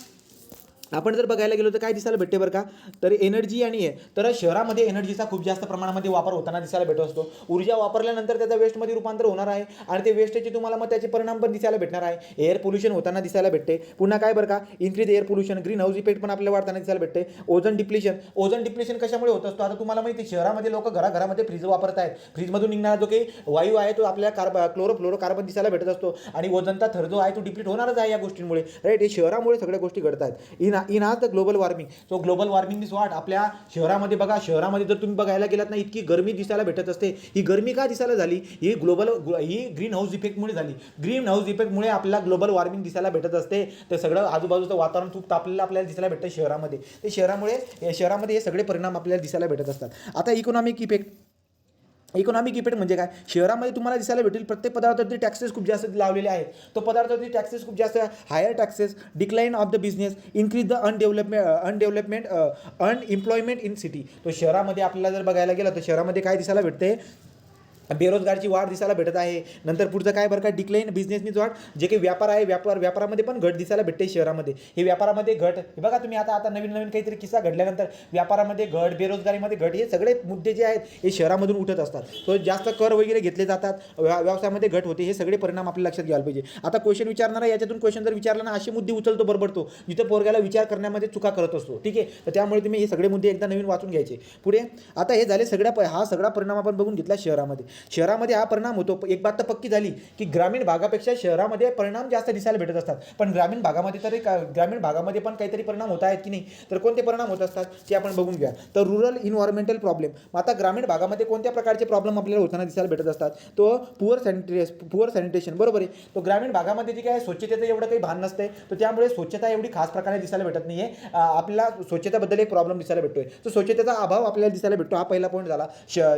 आपण जर बघायला गेलो तर काय दिसायला भेटते बरं का, तर एनर्जी आणि तर शहरामध्ये एनर्जीचा खूप जास्त प्रमाणामध्ये वापर होताना दिसायला भेटत असतो. ऊर्जा वापरल्यानंतर त्याचा वेस्टमध्ये रूपांतर होणार आहे आणि ते वेस्टचे तुम्हाला मग त्याचे परिणाम पण दिसायला भेटणार आहे. एअर पोल्युशन होताना दिसायला भेटते. पुन्हा काय बरं का, increase air pollution, green house effect पण आपल्याला वाढताना दिसायला भेटते. ओझोन डिप्लेशन कशामुळे होत असतो, आता तुम्हाला माहिती आहे शहरामध्ये लोक घराघरामध्ये फ्रीज वापरत आहेत. फ्रीजमधून निघणारा जो काही वायू आहे तो आपल्याला क्लोरोफ्लोरोकार्बन दिसायला भेटत असतो आणि ओझोनचा थर जो आहे तो डिप्लीट होणारच आहे या गोष्टींमुळे, राईट. हे शहरामुळे सगळ्या गोष्टी घडतात. इन आज the global warming. So global warming is what, आपल्या शहरामध्ये बघा, शहरामध्ये जर तुम्ही बघायला गेलात ना इतकी गरमी दिसायला भेटत असते. ही गरमी का दिसायला झाली, ही ग्रीन हाऊस इफेक्टमुळे झाली. ग्रीन हाऊस इफेक्टमुळे आपल्याला ग्लोबल वॉर्मिंग दिसायला भेटत असते. तर सगळं आजूबाजूचं वातावरण खूप तापलेलं आपल्याला दिसायला भेटतं शहरामध्ये. ते शहरामध्ये हे सगळे परिणाम आपल्याला दिसायला भेटत असतात. आता इकॉनॉमिक इफेक्ट म्हणजे काय, शहरामध्ये तुम्हाला दिसायला भेटेल प्रत्येक पदार्थावरती टॅक्सेस खूप जास्त लावलेले आहेत. तो पदार्थावरती टॅक्सेस खूप जास्त, higher taxes, decline of the business, increase the unemployment in city. तो शहरामध्ये आपल्याला जर बघायला गेलं तर शहरामध्ये काय दिसायला भेटते, बेरोजगारची वाढ दिसायला भेटत आहे. नंतर पुढचं काय बरं का, डिक्लाइन बिझनेसनीच वाढ. जे काही व्यापार आहे व्यापारामध्ये पण घट दिसायला भेटते शहरामध्ये. हे व्यापारामध्ये घट, हे बघा तुम्ही आता नवीन काहीतरी किस्सा घडल्यानंतर व्यापारामध्ये घट, बेरोजगारीमध्ये घट, हे सगळे मुद्दे जे आहेत हे शहरामधून उठत असतात. तो जास्त कर वगैरे घेतले जातात, व्यवसायामध्ये घट होते. हे सगळे परिणाम आपल्याला लक्षात घ्यायला पाहिजे. आता क्वेश्चन विचारणार आहे, याच्यातून क्वेश्चन जर विचारला ना असे मुद्दे उचलतो बरोबर तो, जिथं पोरग्याला विचार करण्यामध्ये चुका करत असतो, ठीक आहे. तर त्यामुळे तुम्ही हे सगळे मुद्दे एकदा नवीन वाचून घ्यायचे. पुढे आता हे झाले हा सगळा परिणाम आपण बघून घेतला शहरामध्ये हा परिणाम होतो. एक बात तर पक्की झाली की ग्रामीण भागापेक्षा शहरामध्ये परिणाम जास्त दिसायला भेटत असतात. पण ग्रामीण भागामध्ये पण काहीतरी परिणाम होत आहेत की नाही, तर कोणते परिणाम होत असतात ते आपण बघून घ्या. तर रुरल इन्व्हायरमेंटल प्रॉब्लेम. आता ग्रामीण भागामध्ये कोणत्या प्रकारचे प्रॉब्लेम आपल्याला होताना दिसायला भेटत असतात, तो पुअर सॅनिटेशन, बरोबर आहे. तो ग्रामीण भागामध्ये जे काय स्वच्छतेचं एवढं काही भान नसते, तर त्यामुळे स्वच्छता एवढी खास प्रकारे दिसायला भेटत नाही आहे. आपल्याला स्वच्छतेबद्दल एक प्रॉब्लेम दिसायला भेटतोय, तर स्वच्छतेचा अभाव आपल्याला दिसायला भेटतो. हा पहिला पॉईंट झाला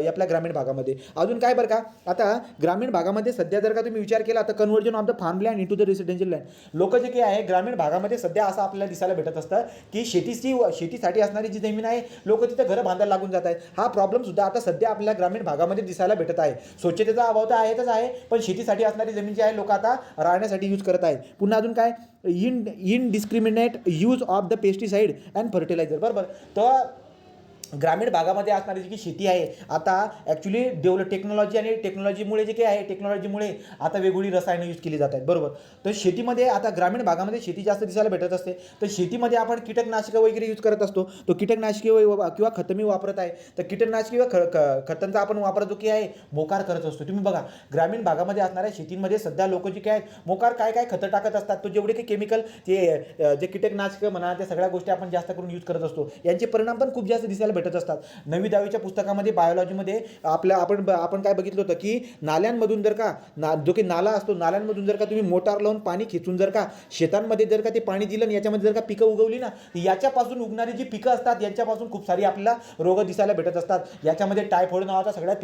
आपल्या ग्रामीण भागामध्ये. अजून काय बरं का, आता ग्रामीण भागामध्ये सध्या जर का तुम्ही विचार केला तर conversion of the farm land into the residential land, लोक जे काही आहे ग्रामीण भागामध्ये सध्या असं आपल्याला दिसायला भेटत असतं की शेतीसाठी असणारी जी जमीन आहे लोक तिथे घरं बांधायला लागून जात आहेत. हा प्रॉब्लेम सुद्धा आता सध्या आपल्या ग्रामीण भागामध्ये दिसायला भेटत आहे. स्वच्छतेचा अभाव तर आहेतच आहे, पण शेतीसाठी असणारी जमीन जी आहे लोक आता राहण्यासाठी यूज करत आहेत. पुन्हा अजून काय, indiscriminate use of the pesticide and fertiliser, बरोबर. तर ग्रामीण भागामध्ये असणारी जी की शेती आहे आता ॲक्च्युली टेक्नॉलॉजी आणि टेक्नॉलॉजीमुळे जे काही आहे टेक्नॉलॉजीमुळे आता वेगवेगळी रसायनं यूज केली जात आहेत, बरोबर. तर शेतीमध्ये आता ग्रामीण भागामध्ये शेती जास्त दिसायला भेटत असते. तर शेतीमध्ये आपण कीटकनाशकं वगैरे यूज करत असतो. तो कीटकनाशके किंवा खतं मी वापरत आहे. तर कीटकनाशके किंवा खतांचा आपण वापर जो की आहे मोकार करत असतो. तुम्ही बघा ग्रामीण भागामध्ये असणाऱ्या शेतींमध्ये सध्या लोक जे काय मोकार काय काय खतं टाकत असतात. तो जेवढे काही केमिकल जे कीटकनाशकं म्हणा त्या सगळ्या गोष्टी आपण जास्त करून यूज करत असतो. यांचे परिणाम पण खूप जास्त दिसायला भेटत असतात. 9वी 10वीच्या पुस्तकामध्ये बायोलॉजीमध्ये आपण काय बघितलं होतं की नाल्यांमधून जर का जो की नाला असतो नाल्यांमधून जर का तुम्ही मोटार लावून पाणी खेचून जर का शेतांमध्ये जर का ते पाणी दिलं आणि याच्यामध्ये जर का पिकं उगवली ना, याच्यापासून उगणारी जी पिकं असतात यांच्यापासून खूप सारी आपल्याला रोग दिसायला भेटत असतात. याच्यामध्ये टायफॉइड नावाचा सगळ्यात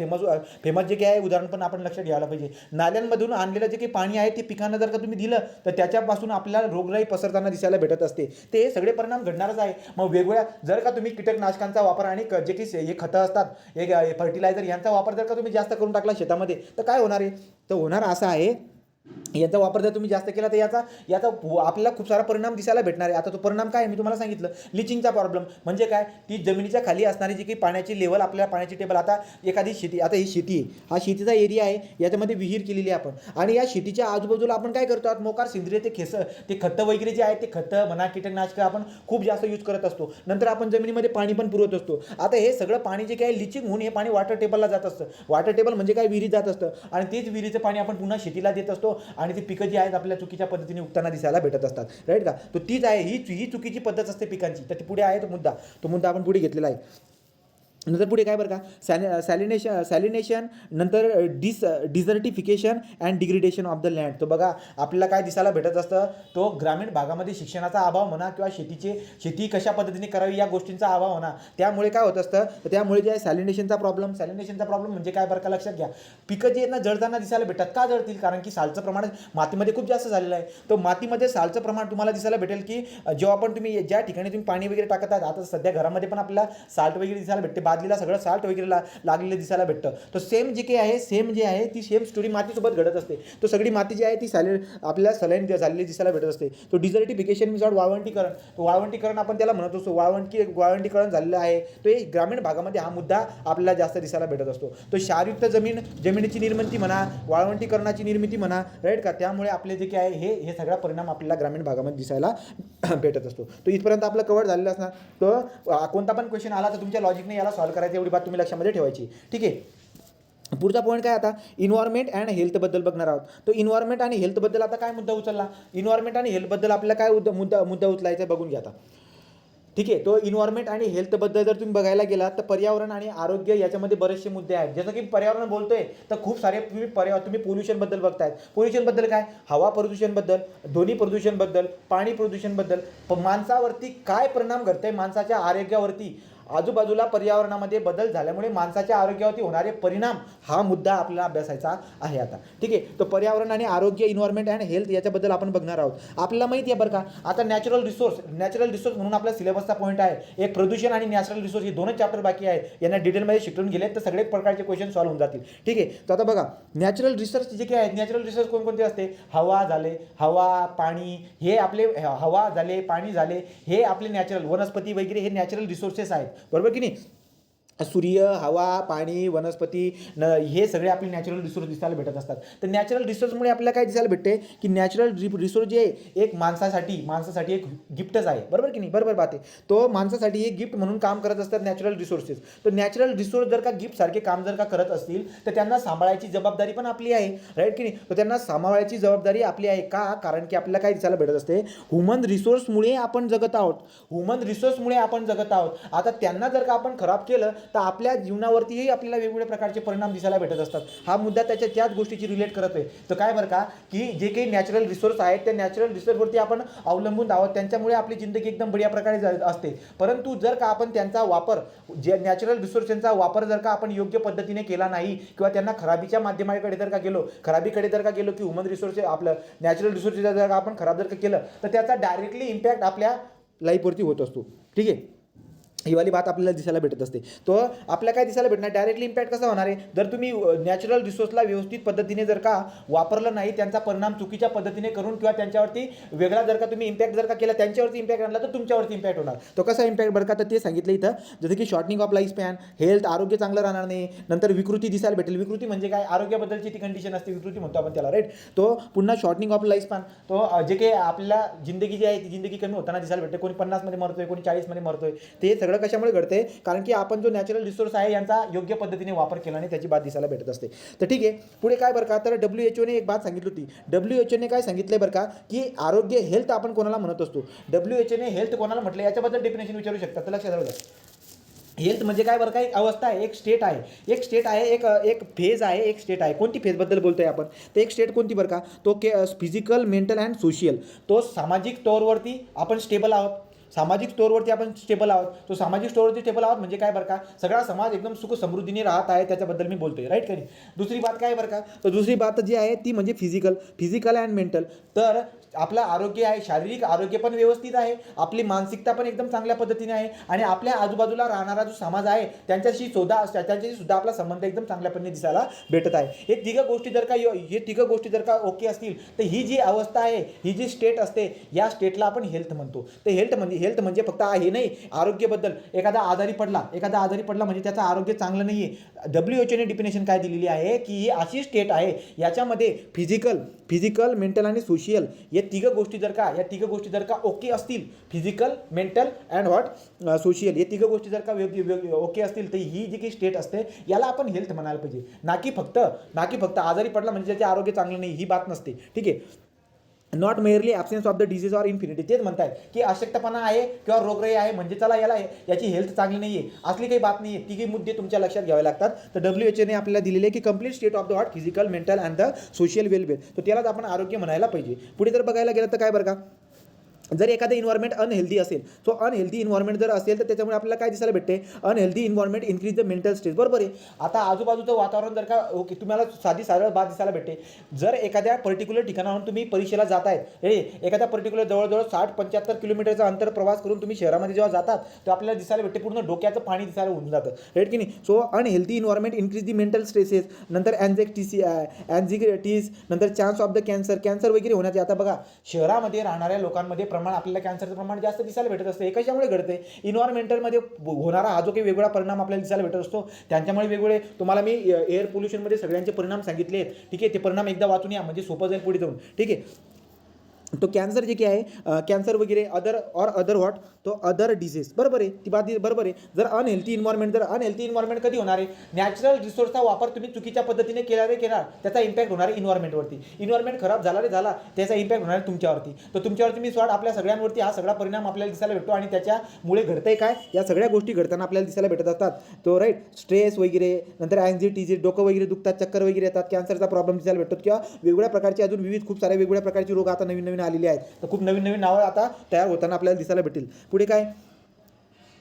फेमस जे काही आहे उदाहरण पण आपण लक्षात घ्यायला पाहिजे. नाल्यांमधून आणलेलं जे काही पाणी आहे ते पिकांना जर का तुम्ही दिलं तर त्याच्यापासून आपल्याला रोगराई पसरताना दिसायला भेटत असते. ते सगळे परिणाम घडणारच आहे. मग वेगवेगळ्या जर का तुम्ही कीटकनाशकांचा वापर आणि जे की हे खतं असतात हे फर्टिलायझर यांचा वापर जर का तुम्ही जास्त करून टाकला शेतामध्ये तर काय होणार आहे, तर होणार असं आहे याचा वापर जर तुम्ही जास्त केला तर याचा आपल्याला खूप सारा परिणाम दिसायला भेटणार आहे. आता तो परिणाम काय मी तुम्हाला सांगितलं, लिचिंगचा प्रॉब्लेम. म्हणजे काय, ती जमिनीच्या खाली असणारी जी काही पाण्याची लेवल आपल्याला पाण्याची टेबल, आता एखादी शेती, आता ही शेती आहे, हा शेतीचा एरिया आहे, याच्यामध्ये विहीर केलेली आहे आपण आणि या शेतीच्या आजूबाजूला आपण काय करतो मोकार सेंद्रिय ते खतं वगैरे जे आहे ते खतं म्हणा कीटकनाशकं आपण खूप जास्त यूज करत असतो. नंतर आपण जमिनीमध्ये पाणी पण पुरवत असतो. आता हे सगळं पाणी जे काही लिचिंग होऊन हे पाणी वॉटर टेबलला जात असतं. वॉटर टेबल म्हणजे काय, विहिरीत जात असतं आणि तेच विहिरीचं पाणी आपण पुन्हा शेतीला देत असतो आणि ती पिकं जी आहेत आपल्या चुकीच्या पद्धतीने उगताना दिसायला भेटत असतात, राईट का. तो तीच आहे, ही चुकीची पद्धत असते पिकांची. तर ती पुढे आहे तो मुद्दा आपण पुढे घेतलेला आहे. नंतर पुढे काय बरं का, सॅलिनेशन नंतर desertification and degradation of the land. तो बघा आपल्याला काय दिसायला भेटत असतं, तो ग्रामीण भागामध्ये शिक्षणाचा अभाव म्हणा किंवा शेती कशा पद्धतीने करावी या गोष्टींचा अभाव म्हणा, त्यामुळे काय होत असतं, तर त्यामुळे जे आहे सॅलिनेशनचा प्रॉब्लेम म्हणजे काय बरं का, लक्षात घ्या. पिकं जे आहेत ना जळताना दिसायला भेटतात. का जळतील, कारण की सालचं प्रमाण मातीमध्ये खूप जास्त झालेलं आहे. तो मातीमध्ये सालचं प्रमाण तुम्हाला दिसायला भेटेल की जेव्हा पण तुम्ही ज्या ठिकाणी तुम्ही पाणी वगैरे टाकत आहात, आता सध्या घरामध्ये पण आपल्याला साल्ट वगैरे दिसायला भेटते, बादलीला सगळं साल्ट वगैरे लागलेलं दिसायला भेटतं. तर सेम जे काही आहे ती सेम स्टोरी मातीसोबत घडत असते. तो सगळी माती जी आहे ती आपल्याला सलाईन झालेली दिसायला भेटत असते. तो डिझर्टिफिकेशन विदाउट वाळवंटीकरण, तो वाळवंटीकरण आपण त्याला म्हणत असतो. वाळवंटीकरण झालेलं आहे. तो एक ग्रामीण भागामध्ये हा मुद्दा आपल्याला जास्त दिसायला भेटत असतो. तो क्षारयुक्त जमिनीची निर्मिती म्हणा, वाळवंटीकरणाची निर्मिती म्हणा, राईट का. त्यामुळे आपले जे काही आहे हे सगळा परिणाम आपल्याला ग्रामीण भागामध्ये दिसायला भेटत असतो. तो इथपर्यंत आपलं कव्हर झालेलं असणार. तर कोणता पण क्वेश्चन आला तर तुमच्या लॉजिकने याला सॉल्व्ह करायचं, एवढी बात तुम्ही लक्षामध्ये ठेवायची, ठीक आहे. पुढचा पॉईंट काय, आता इन्व्हायरमेंट अँड हेल्थबद्दल बघणार आहोत. तो इन्व्हायरमेंट आणि हेल्थबद्दल आता काय मुद्दा उचलला, इन्व्हायरमेंट आणि हेल्थबद्दल आपल्याला काय मुद्दा उचलायचा बघून घ्या आता, ठीक आहे. तो इन्व्हायरमेंट आणि हेल्थबद्दल जर तुम्ही बघायला गेलात तर पर्यावरण आणि आरोग्य याच्यामध्ये बरेचसे मुद्दे आहेत. जसं की पर्यावरण बोलतोय तर खूप सारे तुम्ही पोल्युशनबद्दल बघतायत. पोल्युशनबद्दल काय, हवा प्रदूषणबद्दल, ध्वनी प्रदूषणबद्दल, पाणी प्रदूषणबद्दल, माणसावरती काय परिणाम घडतंय, माणसाच्या आरोग्यावरती, आजूबाजूला पर्यावरणामध्ये बदल झाल्यामुळे माणसाच्या आरोग्यावरती होणारे परिणाम, हा मुद्दा आपल्याला अभ्यासायचा आहे आता, ठीक आहे. तो पर्यावरण आणि आरोग्य, इन्व्हायरमेंट अँड हेल्थ याच्याबद्दल आपण बघणार आहोत. आपल्याला माहिती आहे बरं का, आता नॅचरल रिसोर्स म्हणून आपल्या सिलेबसचा पॉईंट आहे. एक प्रदूषण आणि नॅचरल रिसोर्स हे दोनच चॅप्टर बाकी आहे. यांना डिटेलमध्ये शिकवून गेले तर सगळे प्रकारचे क्वेश्चन सॉल्व्ह होऊन जातील, ठीक आहे. तर आता बघा नॅचरल रिसोर्स जे काही आहेत, नॅचरल रिसोर्स कोणकोणते असते, हवा पाणी, हे आपले हवा झाले, पाणी झाले, हे आपले नॅचरल, वनस्पती वगैरे हे नॅचरल रिसोर्सेस आहेत, बरोबर की नाही. सूर्य, हवा, पाणी, वनस्पती हे सगळे आपले नॅचरल रिसोर्स दिसायला भेटत असतात. तर नॅचरल रिसोर्समुळे आपल्याला काय दिसायला भेटते की नॅचरल रिसोर्स जे एक माणसासाठी एक गिफ्टच आहे, बरोबर की नाही, बरोबर बात आहे. तो माणसासाठी एक गिफ्ट म्हणून काम करत असतात नॅचरल रिसोर्सेस. तर नॅचरल रिसोर्स जर का गिफ्ट सारखे काम जर का करत असतील तर त्यांना सांभाळायची जबाबदारी पण आपली आहे, राईट की नाही. तर त्यांना सांभाळायची जबाबदारी आपली आहे. का, कारण की आपल्याला काय दिसायला भेटत असते, ह्युमन रिसोर्समुळे आपण जगत आहोत. आता त्यांना जर का आपण खराब केलं तर आपल्या जीवनावरतीही आपल्याला वेगवेगळ्या प्रकारचे परिणाम दिसायला भेटत असतात. हा मुद्दा त्याच गोष्टीची रिलेट करत आहे. तर काय बरं का, की जे काही नॅचरल रिसोर्स आहेत त्या नॅचरल रिसोर्सवरती आपण अवलंबून आहोत, त्यांच्यामुळे आपली जिंदगी एकदम बढिया प्रकारे असते. परंतु जर का आपण त्यांचा वापर, जे नॅचरल रिसोर्सेसचा वापर जर का आपण योग्य पद्धतीने केला नाही किंवा त्यांना खराबीच्या माध्यमाकडे जर का गेलो, की ह्युमन रिसोर्स आपलं नॅचरल रिसोर्सेस जर का आपण खराब जर का केलं, तर त्याचा डायरेक्टली इम्पॅक्ट आपल्या लाईफवरती होत असतो. ठीक आहे, ही वाली बात आपल्याला दिसायला भेटत असते. तो आपल्याला काय दिसायला भेटणार, डायरेक्टली इम्पॅक्ट कसा होणार आहे, जर तुम्ही नॅचरल रिसोर्सला व्यवस्थित पद्धतीने जर का वापरलं नाही, त्यांचा परिणाम चुकीच्या पद्धतीने करून किंवा त्यांच्यावरती वेगळा जर का तुम्ही इम्पॅक्ट जर का केला, त्यांच्यावरती इम्पॅक्ट आणला तर तुमच्यावरती इम्पॅक्ट होणार. तो कसा इम्पॅक्ट बरं का, तर ते सांगितलं इथं, जसं की shortening of life span, health, आरोग्य चांगलं राहणार नाही, नंतर विकृती दिसायला भेटेल. विकृती म्हणजे काय, आरोग्याबद्दलची ती कंडिशन असते, विकृती म्हणतो आपण त्याला, राईट. तो पुन्हा शॉर्टनिंग ऑफ लाईफ स्पॅन, तो जे काही आपल्याला जिंदगी जी आहे ती जिंदगी कमी होताना दिसायला भेटते. कोणी 50 मध्ये मरतोय, कोणी 40 मध्ये मरतोय. ते सगळं कशामुळे घडते, कारण की आपण जो नॅचरल रिसोर्स आहे यांचा योग्य पद्धतीने वापर केला नाही, त्याची बात दिसायला भेटत असते. तर ठीक आहे, पुढे काय बरं का, तर WHO ने एक बात सांगितली होती. WHO ने काय सांगितलंय बरं का, की आरोग्य, हेल्थ आपण कोणाला म्हणत असतो, WHO ने हेल्थ कोणाला म्हटलं याच्याबद्दल डेफिनेशन विचारू शकतात. तर लक्षात राहू द्या, हेल्थ म्हणजे काय बरं का, एक अवस्था आहे, एक स्टेट आहे, एक फेज आहे, एक स्टेट आहे. कोणती फेजबद्दल बोलतोय आपण, तर एक स्टेट कोणती बरं का, तो फिजिकल, मेंटल अँड सोशियल. तो सामाजिक तौरवरती आपण स्टेबल आहोत, तो सामाजिक स्टोअरवरती स्टेबल आहोत म्हणजे काय बरं का, सगळा समाज एकदम सुख समृद्धीने राहत आहे, त्याच्याबद्दल मी बोलतोय, राईट का नाही. दुसरी बात काय बरं का, तर दुसरी बात जी आहे ती म्हणजे फिजिकल अँड मेंटल. तर आपलं आरोग्य आहे, शारीरिक आरोग्य पण व्यवस्थित आहे, आपली मानसिकता पण एकदम चांगल्या पद्धतीने आहे, आणि आपल्या आजूबाजूला राहणारा जो समाज आहे त्यांच्याशी सुद्धा आपला संबंध एकदम चांगल्या पद्धतीने दिसायला भेटत आहे. हे तिघं गोष्टी जर का ओके असतील, तर ही जी अवस्था आहे, ही जी स्टेट असते, या स्टेटला आपण हेल्थ म्हणतो. तर हेल्थ म्हणजे फक्त हे नाही, आरोग्याबद्दल एखादा आजारी पडला म्हणजे त्याचं आरोग्य चांगलं नाही आहे. WHO ने डेफिनेशन काय दिलेली आहे, की ही अशी स्टेट आहे, याच्यामध्ये फिजिकल, मेंटल आणि सोशियल या तिघं गोष्टी जर का ओके असतील, फिजिकल, मेंटल अँड सोशियल, हे तिघं गोष्टी जर का ओके असतील, तर ही जी काही स्टेट असते याला आपण हेल्थ म्हणायला पाहिजे. ना की फक्त आजारी पडला म्हणजे त्याचे आरोग्य चांगलं नाही, ही बात नसते. ठीक आहे, not merely absence of the disease or infinity. तेच म्हणताय की अशक्तपणा आहे किंवा रोगराई आहे म्हणजे चला याची हेल्थ चांगली नाही आहे, असली काही बात नाही आहे. तिघी मुद्दे तुमच्या लक्षात घ्यावे लागतात. तर WHO ने आपल्याला दिलेले आहे की complete state of the physical, mental and the social wellbeing. तर त्यालाच आपण आरोग्य म्हणायला पाहिजे. पुढे जर बघायला गेलं तर काय बरं का, जर एखादं इन्व्हायरमेंट अनहेल्दी असेल, सो अनहेल्दी इन्व्हायरमेंट जर असेल, तर त्याच्यामुळे आपल्याला काय दिसायला भेटते, unhealthy environment increase the mental stress. बरोबर आहे. आता आजूबाजूचं वातावरण जर का ओके, तुम्हाला सरळ बात दिसायला भेटते, जर एखाद्या पर्टिक्युलर ठिकाणाहून तुम्ही परीक्षेला जातायत, एखाद्या पर्टिक्युलर जवळजवळ 60-75 किलोमीटरचा अंतर प्रवास करून तुम्ही शहरामध्ये जेव्हा जातात, तर आपल्याला दिसायला भेटते पूर्ण डोक्याचं पाणी दिसायला होऊन जातं, राईट की नाही. सो अनहेल्दी इन्व्हायरमेंट इन्क्रीज दी मेंटल स्ट्रेसेस, नंतर अँझायटीज, नंतर चान्स ऑफ द कॅन्सर वगैरे होण्याचे. आता बघा, शहरामध्ये राहणाऱ्या लोकांमध्ये आपल्याला कॅन्सरचं प्रमाण जास्त दिसायला भेटत असतं. हे कशामुळे घडते, इन्व्हायरमेंटलमध्ये होणारा हा जो काही वेगळा परिणाम आपल्याला दिसायला भेटत असतो, त्यांच्यामुळे वेगवेगळे, तुम्हाला मी एअर पोल्युशनमध्ये सगळ्यांचे परिणाम सांगितले आहेत. ठीक आहे, ते परिणाम एकदा वाचून या म्हणजे सोपं जाईल पुढे जाऊन. ठीक आहे, तो कॅन्सर जे काही आहे, कॅन्सर वगैरे अदर डिसीज. बरोबर आहे, ती बात बरोबर आहे. जर अनहेल्थी इन्व्हायरमेंट कधी होणार आहे, नॅचरल रिसोर्सचा वापर तुम्ही चुकीच्या पद्धतीने केला, त्याचा इम्पॅक्ट होणार आहे इन्व्हायरमेंटवरती. इन्व्हायरमेंट खराब झाला त्याचा इम्पॅक्ट होणार आहे तुमच्यावरती. तर तुमच्यावरती मी आपल्या सगळ्यांवरती हा सगळा परिणाम आपल्याला दिसायला भेटतो, आणि त्याच्यामुळे घडतंय काय, या सगळ्या गोष्टी घडताना आपल्याला दिसायला भेटत असतात. तो राईट, स्ट्रेस वगैरे, नंतर अँझायटी, डोकं वगैरे दुखतात, चक्कर वगैरे येतात, कॅन्सरचा प्रॉब्लेम दिसायला भेटतो, किंवा वेगवेगळ्या प्रकारचे अजून विविध खूप साऱ्या वेगवेगळ्या प्रकारची रोग आता नवीन आलेली आहेत. तर खूप नवीन नावं आता तयार होताना आपल्याला दिसायला भेटेल. पुढे काय,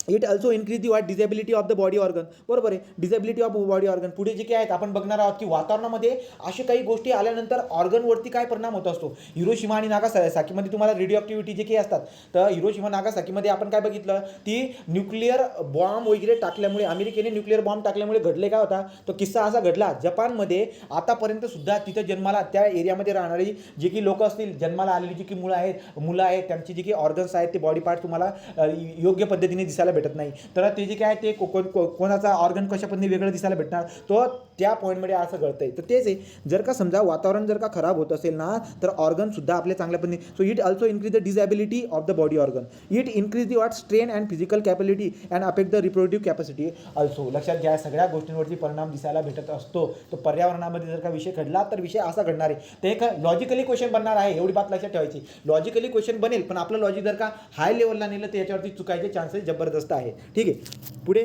it also increase the disability of the body organ. बरोबर आहे, डिझेबिलिटी ऑफ बॉडी ऑर्गन. पुढे जे काही आहेत आपण बघणार आहोत की वातावरणामध्ये अशा काही गोष्टी आल्यानंतर ऑर्गनवरती काय परिणाम होत असतो. हिरोशिमा आणि नागासाकीमध्ये तुम्हाला रेडिओ ॲक्टिव्हिटी जे काही असतात, तर हिरोशिमा नागासाकीमध्ये आपण काय बघितलं, ती न्यूक्लिअर बॉम्ब वगैरे टाकल्यामुळे, अमेरिकेने न्यूक्लिअर बॉम्ब टाकल्यामुळे घडले काय होता, तो किस्सा असा घडला, जपानमध्ये आतापर्यंत सुद्धा तिथं जन्माला त्या एरियामध्ये राहणारी जे की लोक असतील, जन्माला आलेली जी की मुलं आहेत त्यांची जी की ऑर्गन्स आहेत, ते बॉडी पार्ट तुम्हाला योग्य पद्धतीने दिसायला भेटत नाही. तर ते जे काय ते कोणाचा ऑर्गन कशा पद्धतीने वेगळं दिसायला भेटणार, तो त्या पॉईंटमध्ये असं घडतंय. तर तेच आहे, जर का समजा वातावरण जर का खराब होत असेल ना, तर ऑर्गन सुद्धा आपले चांगल्या पद्धतीने. So it also increase the disability of the body organ. It increase the strain and physical capability and affect the reproductive capacity also. लक्षात घ्या, सगळ्या गोष्टींवरती परिणाम दिसायला भेटत असतो. तो पर्यावरणामध्ये जर का विषय घडला, तर विषय असा घडणार आहे. ते एक लॉजिकली क्वेश्चन बनणार आहे, एवढी बात लक्षात ठेवायची. लॉजिकली क्वेश्चन बनेल, पण आपलं लॉजिक जर का हाय लेवलला नेलं, तर याच्यावरती चुकायचे चान्सेस जबरदस्त आहे. ठीक आहे, पुढे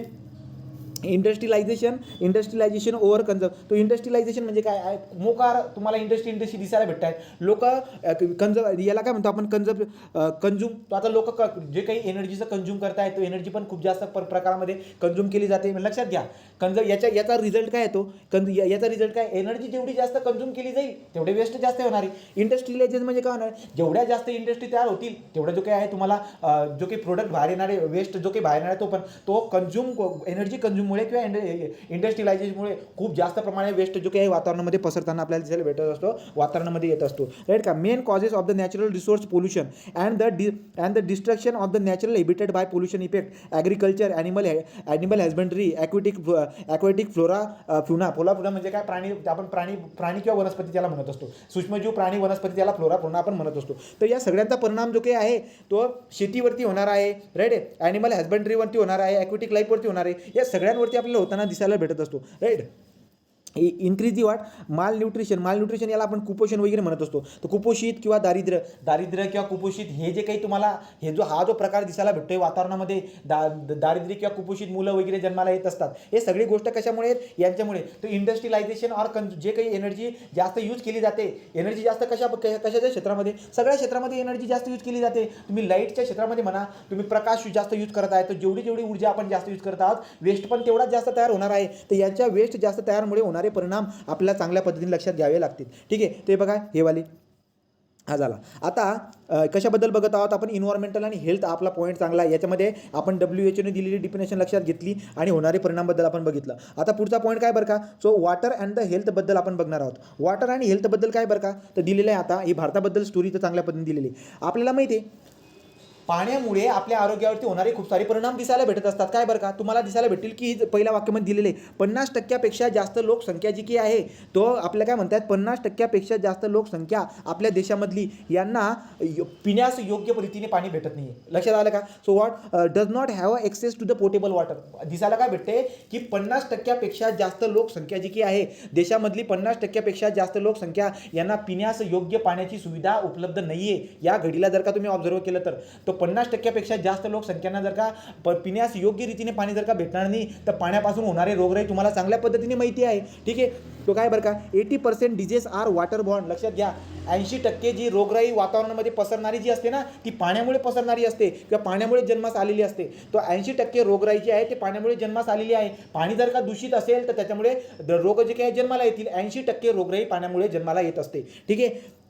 इंडस्ट्रियलायझेशन ओव्हर कन्झर्व. तो इंडस्ट्रियलायझेशन म्हणजे काय आहे, मोकार तुम्हाला इंडस्ट्री दिसायला भेटत आहे. लोक याला काय म्हणतो आपण कंझ्युम. तो आता लोक जे काही एनर्जीचं कंझ्युम करताय तो एनर्जी पण खूप जास्त प्रकारामध्ये कंझ्युम केली जाते. लक्षात घ्या, याचा रिझल्ट काय येतो, याचा रिझल्ट काय, एनर्जी जेवढी जास्त कंझ्युम केली जाईल तेवढे वेस्ट जास्त होणार आहे. इंडस्ट्रियलायझेशन म्हणजे काय होणार, जेवढ्या जास्त इंडस्ट्री तयार होतील तेवढं जो काही आहे तुम्हाला जो काही प्रोडक्ट बाहेर येणारे वेस्ट जो काही बाहेर येणार आहे तो कंझ्युम एनर्जी कंझ्युममुळे किंवा इंडस्ट्रियलायझेशनमुळे खूप जास्त प्रमाणे वेस्ट जो काही वातावरणामध्ये पसरताना आपल्याला दिसायला भेटत असतो, वातावरणामध्ये येत असतो. राईट का. Main causes of the natural resource pollution and the destruction of the natural habitat by pollution effect, agriculture, animal husbandry, aquatic flora fauna म्हणजे काय, आपण प्राणी किंवा वनस्पती त्याला म्हणत असतो. सूक्ष्मजीव, प्राणी, वनस्पती त्याला फ्लोरा आपण म्हणत असतो. तर या सगळ्यांचा परिणाम जो काही आहे तो शेतीवरती होणार आहे. राईट. ॲनिमल हॅजबंड्रीवरती होणार आहे, ॲक्वेटिक लाईफवरती होणार आहे. या सगळ्यांवरती आपल्याला होताना दिसायला भेटत असतो. राईट. इन्क्रीज दी वाट माल न्यूट्रिशन याला आपण कुपोषण वगैरे म्हणत असतो. तर कुपोषित किंवा दारिद्र्य किंवा कुपोषित हे जे काही तुम्हाला हा जो प्रकार दिसायला भेटतोय वातावरणामध्ये, दारिद्र्य किंवा कुपोषित मुलं वगैरे जन्माला येत असतात. हे सगळी गोष्ट कशामुळे, यांच्यामुळे. तर इंडस्ट्रियलायझेशन जे काही एनर्जी जास्त यूज केली जाते, एनर्जी जास्त कशाच्या क्षेत्रामध्ये, सगळ्या क्षेत्रामध्ये एनर्जी जास्त यूज केली जाते. तुम्ही लाईटच्या क्षेत्रामध्ये म्हणा, तुम्ही प्रकाश जास्त यूज करत आहे, तर जेवढी ऊर्जा आपण जास्त यूज करत आहोत, वेस्ट पण तेवढाच जास्त तयार होणार आहे. तर यांच्या वेस्ट जास्त तयारमुळे होणार परिणाम आपल्याला चांगल्या पद्धतीने लक्षात घ्यावे लागतील. ठीक आहे. ते बघा हे वाली हा झाला. आता कशाबद्दल बघत आहोत आपण, इन्व्हायरमेंटल आणि हेल्थ आपला पॉईंट चांगला आहे. याच्यामध्ये आपण WHOने दिलेली डिफिनेशन लक्षात घेतली आणि होणारे परिणामबद्दल आपण बघितलं. आता पुढचा पॉईंट काय बरं का, सो वॉटर अँड द हेल्थबद्दल आपण बघणार आहोत. वॉटर आणि हेल्थबद्दल काय बरं का, तर दिलेलं आहे. आता ही भारताबद्दल स्टोरी तर चांगल्या पद्धतीने दिलेली आहे. आपल्याला माहिती आहे पाण्यामुळे आपल्या आरोग्यावरती होणारे खूप सारे परिणाम दिसायला भेटत असतात. काय बरं का, तुम्हाला दिसायला भेटेल की पहिल्या वाक्यामध्ये दिलेले 50% जास्त लोकसंख्या जी की आहे तो आपल्या काय म्हणतात, 50% जास्त लोकसंख्या आपल्या देशामधली यांना पिण्यास योग्य रीतीने पाणी भेटत नाही. लक्षात आलं का. So what does not have access to the potable water. दिसायला काय भेटते की 50% जास्त लोकसंख्या जी की आहे देशामधली, 50% जास्त लोकसंख्या यांना पिण्यास योग्य पाण्याची सुविधा उपलब्ध नाही आहे. या घडीला जर का तुम्ही ऑब्झर्व केलं तर 50% जास्त लोकसंख्यांना जर का पिण्यास योग्य रीतीने पाणी जर का भेटणार नाही तर पाण्यापासून होणारे रोगराई तुम्हाला चांगल्या पद्धतीने माहिती आहे. ठीक आहे. तो काय बरं का, 80% डिजीज आर वॉटर बॉर्न. लक्षात घ्या, 80% जी रोगराई वातावरणामध्ये पसरणारी जी असते ना, ती पाण्यामुळे पसरणारी असते किंवा पाण्यामुळे जन्मास आलेली असते. तो 80% रोगराई जी आहे ते पाण्यामुळे जन्मास आलेली आहे. पाणी जर का दूषित असेल तर त्याच्यामुळे रोग जे काही जन्माला येतील, 80% रोगराई पाण्यामुळे जन्माला येत असते. ठीक आहे.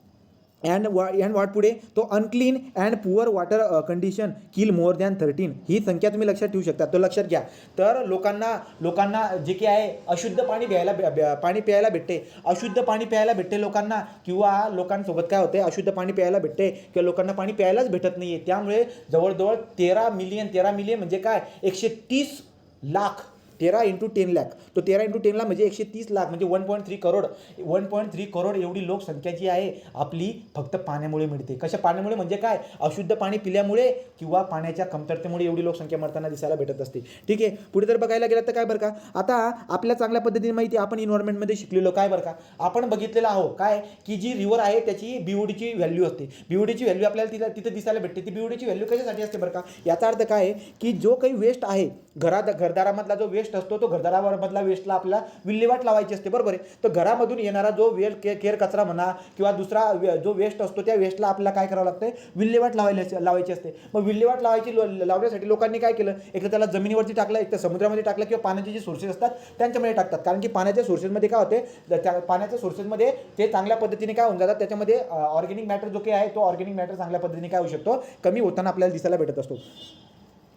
अँड वॉट पुढे, तो unclean and poor water condition kill more than 13. ही संख्या तुम्ही लक्षात ठेवू शकता. तो लक्षात घ्या. तर लोकांना जे काही आहे अशुद्ध पाणी प्यायला भेटते, अशुद्ध पाणी प्यायला भेटते लोकांना, किंवा लोकांसोबत काय होते, अशुद्ध पाणी प्यायला भेटते किंवा लोकांना पाणी प्यायलाच भेटत नाही आहे. त्यामुळे जवळजवळ 13 मिलियन म्हणजे काय, 130 लाख, 13 × 10 लाख. तो 13 × 10 लाख म्हणजे 130 लाख म्हणजे 1.3 करोड एवढी लोकसंख्या जी आहे आपली फक्त पाण्यामुळे मिळते. कशा पाण्यामुळे म्हणजे काय, अशुद्ध पाणी पिल्यामुळे किंवा पाण्याच्या कमतरतेमुळे एवढी लोकसंख्या मरताना दिसायला भेटत असते. ठीक आहे. पुढे जर बघायला गेलं तर काय बरं का, आता आपल्या चांगल्या पद्धतीने माहिती आपण इन्व्हायरमेंटमध्ये शिकलेलो. काय बरं का, आपण बघितलेलं आहोत काय की जी रिव्हर आहे त्याची BODची व्हॅल्यू असते. BODची व्हॅल्यू आपल्याला तिथं दिसायला भेटते. ती BODची व्हॅल्यू कशासाठी असते बरं का, याचा अर्थ काय आहे की जो काही वेस्ट आहे घरदारामधला जो वेस्ट असतो तो घरदारामधला वेस्टला आपल्याला विल्हेवाट लावायची असते. बरोबर आहे. तर घरामधून येणारा जो केर कचरा म्हणा किंवा दुसरा जो वेस्ट असतो त्या वेस्टला आपल्याला काय करावं लागतं, विल्हेवाट लावायची असते. मग विल्हेवाट लावण्यासाठी लोकांनी काय केलं, एक तर त्याला जमिनीवरती टाकलं, एक तर समुद्रामध्ये टाकलं किंवा पाण्याचे जे सोर्सेस असतात त्यांच्यामध्ये टाकतात. कारण की पाण्याच्या सोर्सेसमध्ये काय होते, त्या पाण्याच्या सोर्सेसमध्ये ते चांगल्या पद्धतीने काय होऊन जातात, त्याच्यामध्ये ऑर्गॅनिक मॅटर जो काही आहे तो ऑर्गॅनिक मॅटर चांगल्या पद्धतीने काय होऊ शकतो, कमी होताना आपल्याला दिसायला भेटत असतो.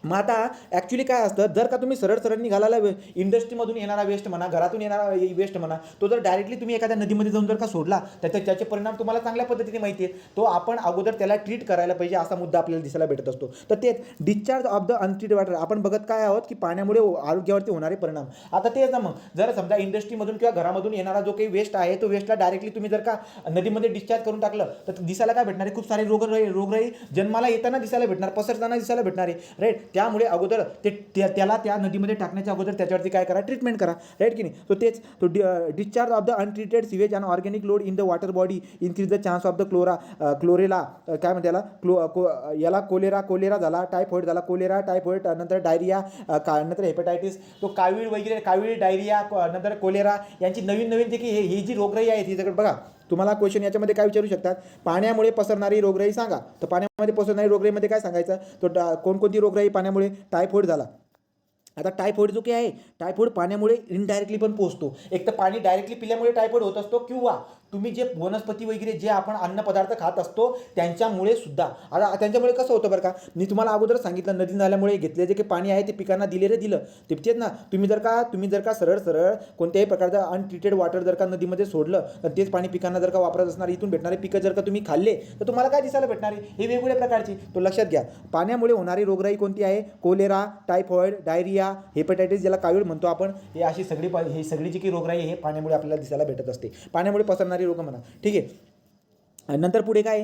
मग आता ॲक्च्युली काय असतं, जर का तुम्ही सरळ निघाला इंडस्ट्रीमधून येणारा वेस्ट म्हणा, घरातून येणारा वेस्ट म्हणा, तो जर डायरेक्टली तुम्ही एखाद्या नदीमध्ये जाऊन जर का सोडला त्याचे परिणाम तुम्हाला चांगल्या पद्धतीने माहिती आहे. तो आपण अगोदर त्याला ट्रीट करायला पाहिजे असा मुद्दा आपल्याला दिसायला भेटत असतो. तर तेच discharge of the untreated water आपण बघत काय आहोत की पाण्यामुळे आरोग्यावरती होणारे परिणाम. आता तेच ना, मग जर समजा इंडस्ट्रीमधून किंवा घरामधून येणारा जो काही वेस्ट आहे तो वेस्टला डायरेक्टली तुम्ही जर का नदीमध्ये डिस्चार्ज करून टाकलं तर दिसायला काय भेटणार आहे, खूप सारे रोगराई जन्माला येताना दिसायला भेटणार, पसरताना दिसायला भेटणार आहे. राईट. त्यामुळे अगोदर त्याला त्या नदीमध्ये टाकण्याच्या अगोदर त्याच्यावरती काय करा, ट्रीटमेंट करा, राईट की नाही. तो तेच तो discharge of the untreated sewage and organic load in the water body increase the chance of the chlorella काय म्हणते याला कोलेरा झाला, टायफॉइड झाला, कोलेरा, टायफॉइड, नंतर डायरिया, नंतर हेपेटायटिस, तो कावीळ डायरिया, नंतर कोलेरा यांची नवीन जे की ही जी रोगराई आहे ती सगळं बघा. तुम्हाला क्वेश्चन याच्यामध्ये काय विचारू शकतात, पाण्यामुळे पसरणारी रोगराई सांगा. तर पाण्यामध्ये पसरणारी रोगराईमध्ये काय सांगायचं, तो कोणकोणती रोगराई पाण्यामुळे, टायफॉइड झाला. आता टायफॉइड जो काय आहे, टायफॉइड पाण्यामुळे इनडायरेक्टली पण पोहोचतो. एक तर पाणी डायरेक्टली पिल्यामुळे टायफॉइड होत असतो, किंवा तुम्ही जे वनस्पती वगैरे जे आपण अन्नपदार्थ खात असतो त्यांच्यामुळे सुद्धा. आता त्यांच्यामुळे कसं होतं बरं का, मी तुम्हाला अगोदर सांगितलं, नदी नाल्यामुळे घेतले जे काही पाणी आहे ते पिकांना दिलं तेच ना. तुम्ही जर का सरळ कोणत्याही प्रकारचं अनट्रीटेड वॉटर जर का नदीमध्ये सोडलं तर तेच पाणी पिकांना जर का वापरत असणार, इथून भेटणारे पिकं जर का तुम्ही खाल्ले तर तुम्हाला काय दिसायला भेटणार आहे, हे वेगवेगळ्या प्रकारची. तो लक्षात घ्या. पाण्यामुळे होणारी रोगराई कोणती आहे, कोलेरा, टायफॉइड, डायरिया, हेपेटायटिस ज्याला कावीळ म्हणतो आपण, ही सगळी जी काही रोगराई हे पाण्यामुळे आपल्याला दिसायला भेटत असते. पाण्यामुळे पसरणारी रोग म्हणा, ठीक आहे. नंतर पुढे काय,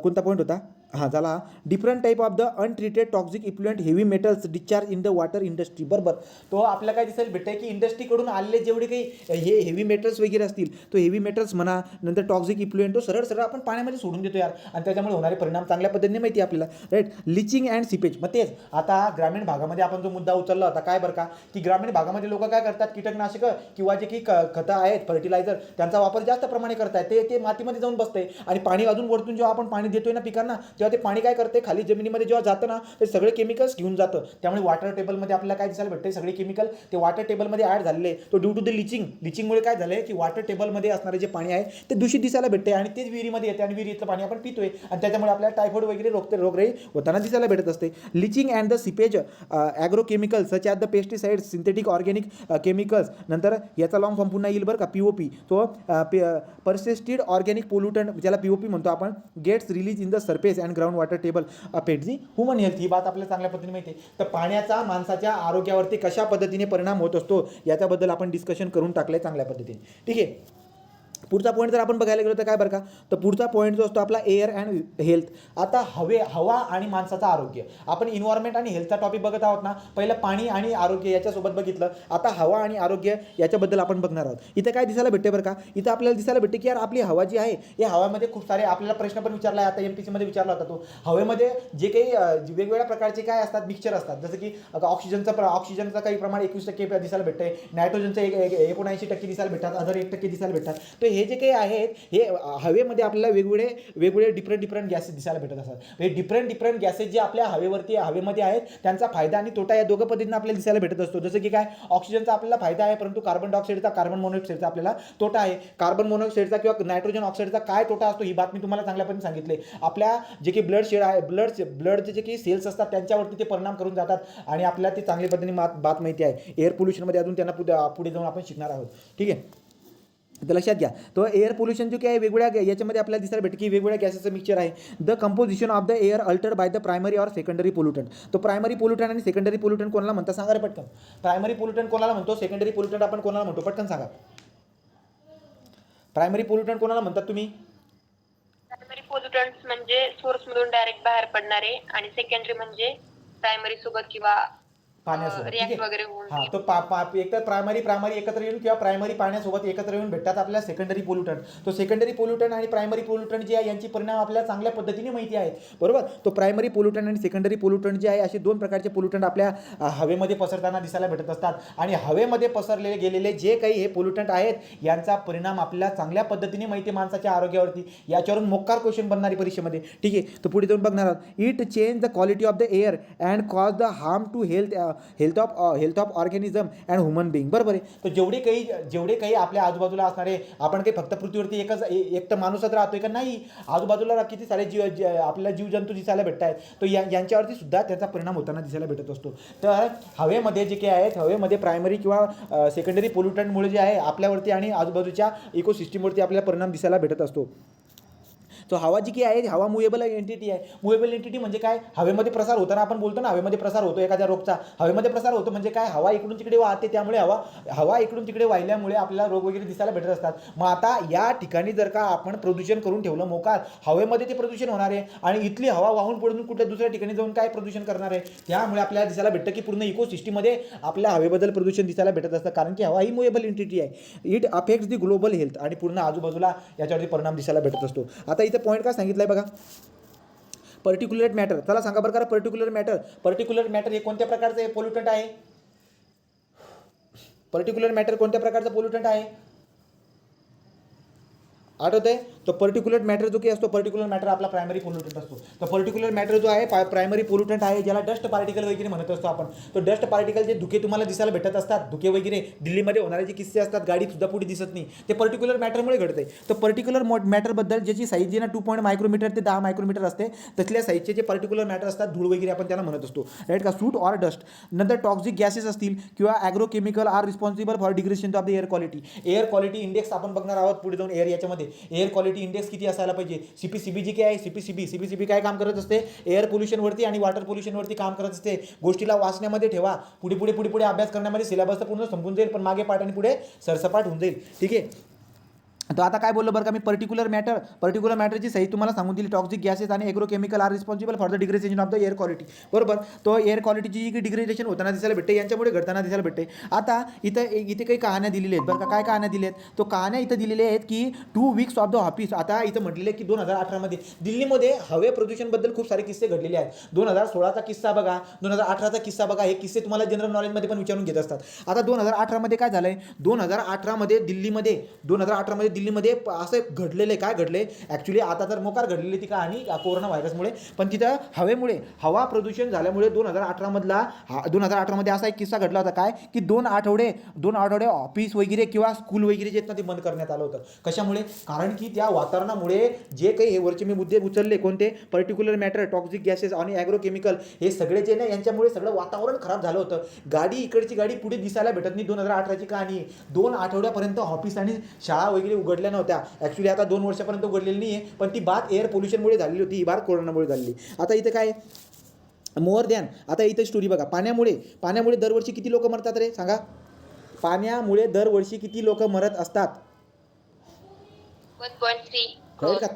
कोणता पॉईंट होता, हां झाला, different type of the untreated toxic effluent heavy metals discharge in the water industry. बरोबर. तो आपल्याला काय दिसायला भेटतं की इंडस्ट्रीकडून आलेले जेवढे काही हे हेवी मेटल्स वगैरे असतील, तो हेवी मेटल्स म्हणा, नंतर टॉक्सिक इफ्लुएंट, तो सरळ आपण पाण्यामध्ये सोडून देतो यार, आणि त्याच्यामुळे होणारे परिणाम चांगल्या पद्धतीने माहिती आहे आपल्याला, राईट. Leaching and seepage. मग तेच आता ग्रामीण भागामध्ये आपण जो मुद्दा उचलला होता काय बरं का, की ग्रामीण भागामध्ये लोक काय करतात, कीटकनाशकं किंवा जे काही खतं आहेत, फर्टिलायझर, त्यांचा वापर जास्त प्रमाणे करतायत. ते मातीमध्ये जाऊन बसते, आणि पाणी अजून वरतून जेव्हा आपण पाणी देतोय ना पिकांना, तेव्हा ते पाणी काय करते, खाली जमिनीमध्ये जेव्हा जातं ना, ते सगळे केमिकल्स घेऊन जातं. त्यामुळे वॉटर टेबलमध्ये आपल्याला काय दिसायला भेटते, सगळे केमिकल ते वॉटर टेबलमध्ये ॲड झालेले. तो ड्यू टू द लिचिंगमुळे काय झालंय की वॉटर टेबलमध्ये असणारे जे पाणी आहे ते दूषित दिसायला भेटते, आणि तेच विहिरीमध्ये येते, आणि विहिरीतलं पाणी आपण पितोय, आणि त्याच्यामुळे आपल्याला टायफॉइड वगैरे रोगराई होताना दिसायला भेटत असते. Leaching and the seepage agrochemicals such as the pesticides, synthetic organic chemicals, नंतर याचा लॉंग फॉर्म पुन्हा येईल बरं का, POP, तो परसिस्टेड ऑर्गॅनिक पोल्युटंट ज्याला POP म्हणतो आपण, gets release in the surface and ground water table affect the human health. ही बात आपल्याला चांगल्या पद्धतीने माहिती आहे. तर पाण्याचा माणसाच्या आरोग्यावरती कशा पद्धतीने परिणाम होत असतो याच्याबद्दल आपण डिस्कशन करून टाकलंय चांगल्या पद्धतीने, ठीक आहे. पुढचा पॉईंट जर आपण बघायला गेलो तर काय बरं का, तर पुढचा पॉईंट जो असतो आपला एअर अँड हेल्थ. आता हवा आणि माणसाचं आरोग्य, आपण इन्व्हायरमेंट आणि हेल्थचा टॉपिक बघत आहोत ना, पहिलं पाणी आणि आरोग्य याच्यासोबत बघितलं, आता हवा आणि आरोग्य याच्याबद्दल आपण बघणार आहोत. इथं काय दिसायला भेटते बरं का, इथं आपल्याला दिसायला भेटते की यार आपली हवा जी आहे, या हवामध्ये खूप सारे आपल्याला प्रश्न पण विचारला आहे, आता MPC मध्ये विचारला होता तो, हवेमध्ये जे काही वेगवेगळ्या प्रकारचे काय असतात, मिक्सचर असतात, जसं की ऑक्सिजनचं काही प्रमाण 21% दिसायला भेटतंय, नायट्रोजनचं 79% दिसायला भेटतात, अदर 1% दिसायला भेटतात. तर हे जे काही आहेत हे हवेमध्ये आपल्याला वेगवेगळे डिफरंट गॅसेस दिसायला भेटत असतात. हे डिफरंट गॅसेस जे आपल्या हवेमध्ये आहेत त्यांचा फायदा आणि तोटा या दोघं पद्धतीने आपल्याला दिसायला भेटत असतो. जसं की काय, ऑक्सिजनचा आपल्याला फायदा आहे, परंतु कार्बन डायऑक्साईडचा, कार्बन मोनॉक्साईडचा आपल्याला तोटा आहे. कार्बन मोनॉक्साईडचा किंवा नायट्रोजन ऑक्साईडचा काय तोटा असतो ही बात मी तुम्हाला चांगल्या पद्धतीने सांगितले. आपल्या जे काही ब्लड आहे, ब्लडचे जे काही सेल्स असतात त्यांच्यावरती ते परिणाम करून जातात, आणि आपल्याला ते चांगल्या पद्धतीने बात माहिती आहे. एअर पोल्युशनमध्ये अजून त्यांना पुढे जाऊन आपण शिकणार आहोत, ठीक आहे. तर लक्षात घ्या, तो एअर पोल्युशन जो काय वेगवेगळ्या याच्यामध्ये आपल्याला दिसायला भेटते की वेगवेगळ्या गॅसेसचं मिक्सचर आहे. The composition of the air Altered by the primary और सेकंडरी पोल्युटंट. तो प्रायमरी पोल्युटंट आणि सेकंडरी पोल्युटंट कोणाला म्हणतात सांगा रे पटकन. प्रायमरी पोल्युटंट कोणाला म्हणतो, सेकंडरी पोल्युटंट आपण कोणाला म्हणतो, पटकन सांगा. प्रायमरी पोल्युटंट कोणाला म्हणतात तुम्ही? प्रायमरी पोल्युटंट्स म्हणजे सोर्स मधून डायरेक्ट बाहेर पडणारे, आणि सेकंडरी म्हणजे प्रायमरी सोबत किंवा पाण्यासोबत, रिॲक्ट वगैरे होऊन. हां, तो एक तर प्रायमरी एकत्र येऊन किंवा प्रायमरी पाण्यासोबत एकत्र येऊन भेटतात आपल्याला सेकंडरी पोल्युटंट. तो सेकंडरी पोल्युटंट आणि प्रायमरी पोल्युटंट जे आहे यांची परिणाम आपल्याला चांगल्या पद्धतीने माहिती आहेत, बरोबर. तो प्रायमरी पोल्युटंट आणि सेकंडरी पोल्युटंट जे आहे असे दोन प्रकारचे पोल्युटंट आपल्या हवेमध्ये पसरताना दिसायला भेटत असतात, आणि हवेमध्ये पसरलेले गेलेले जे काही हे पोल्युटंट आहेत यांचा परिणाम आपल्याला चांगल्या पद्धतीने माहिती आहे माणसाच्या आरोग्यावरती. याच्यावरून मोकार क्वेश्चन बनणारी परीक्षेमध्ये, ठीक आहे. तो पुढे जाऊन बघणार आहोत. It change the quality of the air and cause the harm to health of organism and human being. बरोबर आहे. तर जेवढे काही आपल्या आजूबाजूला असणारे, आपण काही फक्त पृथ्वीवरती एक तर माणूसच राहतोय का, नाही, आजूबाजूला किती सारे आपल्याला जीवजंतू दिसायला भेटत आहेत, तर यांच्यावरती सुद्धा त्याचा परिणाम होताना दिसायला भेटत असतो. तर हवेमध्ये जे काही आहेत, हवेमध्ये प्रायमरी किंवा सेकंडरी पोल्युटंटमुळे जे आहे आपल्यावरती आणि आजूबाजूच्या इकोसिस्टीमवरती आपल्याला परिणाम दिसायला भेटत असतो. सो हवा जी काही आहे हवा मुवेबल एंटिटी आहे. मुवेबल एंटिटी म्हणजे काय, हवेमध्ये प्रसार होताना आपण बोलतो ना, हवेमध्ये प्रसार होतो एखाद्या रोगचा, हवेमध्ये प्रसार होतो म्हणजे काय, हवा इकडून तिकडे वाहते, त्यामुळे हवा इकडून तिकडे वाहिल्यामुळे आपल्याला रोग वगैरे दिसायला भेटत असतात. मग आता या ठिकाणी जर का आपण प्रदूषण करून ठेवलं मोकार, हवेमध्ये ते प्रदूषण होणार आहे आणि इथली हवा वाहून पडून कुठल्या दुसऱ्या ठिकाणी जाऊन काय प्रदूषण करणार आहे. त्यामुळे आपल्याला दिसायला भेटतं की पूर्ण इकोसिस्टीममध्ये आपल्या हवेबद्दल प्रदूषण दिसायला भेटत असतं, कारण की हवा ही मुवेबल एंटिटी आहे. It affects the global health आणि पूर्ण आजूबाजूला याच्यावरती परिणाम दिसायला भेटत असतो. आता इथं पॉईंट काय सांगितलं आहे बघा, पर्टिक्युलर मॅटर. चला सांगा बरं का, पर्टिक्युलर मॅटर हे कोणत्या प्रकारचं पोल्युटंट आहे. पर्टिक्युलर मॅटर कोणत्या प्रकारचा पोल्युटंट आहे आठवत आहे. तो पर्टिक्युलर मॅटर जो काही असतो, पर्टिक्युलर मॅटर आपला प्रायमरी पोल्युटंट असतो. तो पर्टिक्युलर मॅटर जो आहे प्रायमरी पोल्युटंट आहे, ज्याला डस्ट पार्टिकल वगैरे म्हणत असतो आपण. तो डस्ट पार्टिकल जे धुके तुम्हाला दिसायला भेटत असतात, धुके वगैरे दिल्लीमध्ये होणारे जे किस्से असतात, गाडी सुद्धा पुढे दिसत नाही, ते पर्टिक्युलर मॅटरमुळे घडते. तर पर्टिक्युलर मॅटरबद्दल ज्याची साईज जी ना 2 मायक्रोमीटर ते 10 मायक्रोमीटर असते, तसल्या साईजचे जे पर्टिक्युलर मॅटर असतात, धूळ वगैरे आपण त्याला म्हणत असतो, राईट का, सूट ऑर डस्ट. नंतर टॉक्सिक गॅसेस असतील किंवा agrochemical are responsible for degradation of the air quality. Air quality index आपण बघणार आहोत पुढे जाऊन. एअर याच्यामध्ये एअर क्वालिटी इंडेक्स किती असायला पाहिजे. सीपीसीबी जी काय आहे, सीपीसीबी काय काम करत असते, एअर पोल्युशनवरती आणि वॉटर पोल्युशनवरती काम करत असते. गोष्टीला वाचण्यामध्ये ठेवा, पुढे अभ्यास करण्यामध्ये सिलेबस तर पूर्ण संपून जाईल, पण मागे पाठ आणि पुढे सरसपाट होऊन जाईल. ठीक आहे. तर आता काय बोललो बरं का मी, पर्टिक्युलर मॅटरची सही तुम्हाला सांगून दिली. टॉक्सिक गॅसेस आणि agrochemical are responsible for the degradation of the air quality. बरोबर. तो एअर क्वालिटीची जी डिग्रेडेशन होताना दिसायला भेटते, यांच्यामुळे घडताना दिसायला भेटते. आता इथे काही कहाण्या दिलेल्या आहेत बरं का. काय कहाण्या दिल्या आहेत, तो कहाण्या इथं दिलेल्या आहेत की 2 वीक्स ऑफ द ऑफिस. आता इथं म्हटलेलं आहे की 2018मध्ये दिल्लीमध्ये हवे प्रदूषणबद्दल खूप सारे किस्से घडलेले आहेत. 2016चा किस्सा बघा, 2018चा किस्सा बघा. हे किस्से तुम्हाला जनरल नॉलेजमध्ये पण विचारून घेत असतात. आता 2018मध्ये काय झालंय, 2018मध्ये दिल्लीमध्ये असं घडलेलं आहे. काय घडले ॲक्च्युली, आता तर मोकार घडलेली ती कहाणी कोरोना व्हायरसमुळे, पण तिथं हवा प्रदूषण झाल्यामुळे 2018मध्ये असा एक किस्सा घडला होता. काय की 2 आठवडे ऑफिस वगैरे किंवा स्कूल वगैरे जे ना ते बंद करण्यात आलं होतं. कशामुळे, कारण की त्या वातावरणामुळे जे काही हे वरचे मी मुद्दे उचलले, कोणते, पर्टिक्युलर मॅटर, टॉक्सिक गॅसेस आणि ॲग्रोकेमिकल, हे सगळे जे ना यांच्यामुळे सगळं वातावरण खराब झालं होतं. इकडची गाडी पुढे दिसायला भेटत नाही. 2018ची कहाणी. 2 आठवड्यापर्यंत ऑफिस आणि शाळा वगैरे उघडल्या नव्हत्या. ॲक्च्युली आता 2 वर्षापर्यंत उघडलेली नाही आहे, पण ती बात एअर पोल्युशनमुळे झालेली होती, ही बात कोरोनामुळे झालेली. आता इथं काय मोर दॅन, आता इथं स्टोरी बघा. पाण्यामुळे दरवर्षी किती लोक मरतात रे सांगा. पाण्यामुळे दरवर्षी किती लोक मरत असतात. 1.3 कळेल का,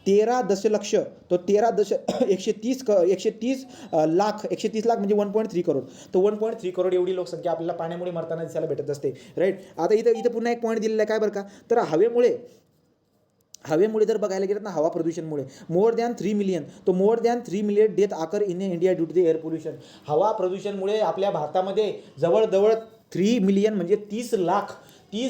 13 दशलक्ष. तो 130 लाख म्हणजे 1.3 करोड. तर 1.3 करोड एवढी लोकसंख्या आपल्याला पाण्यामुळे मरताना दिसायला भेटत असते, राईट. आता इथं पुन्हा एक पॉईंट दिलेला आहे काय बरं का, तर हवेमुळे जर बघायला गेलं ना, हवा प्रदूषणमुळे more than 3 million death occur in India due to the air pollution. हवा प्रदूषणमुळे आपल्या भारतामध्ये जवळजवळ 3 मिलियन म्हणजे 30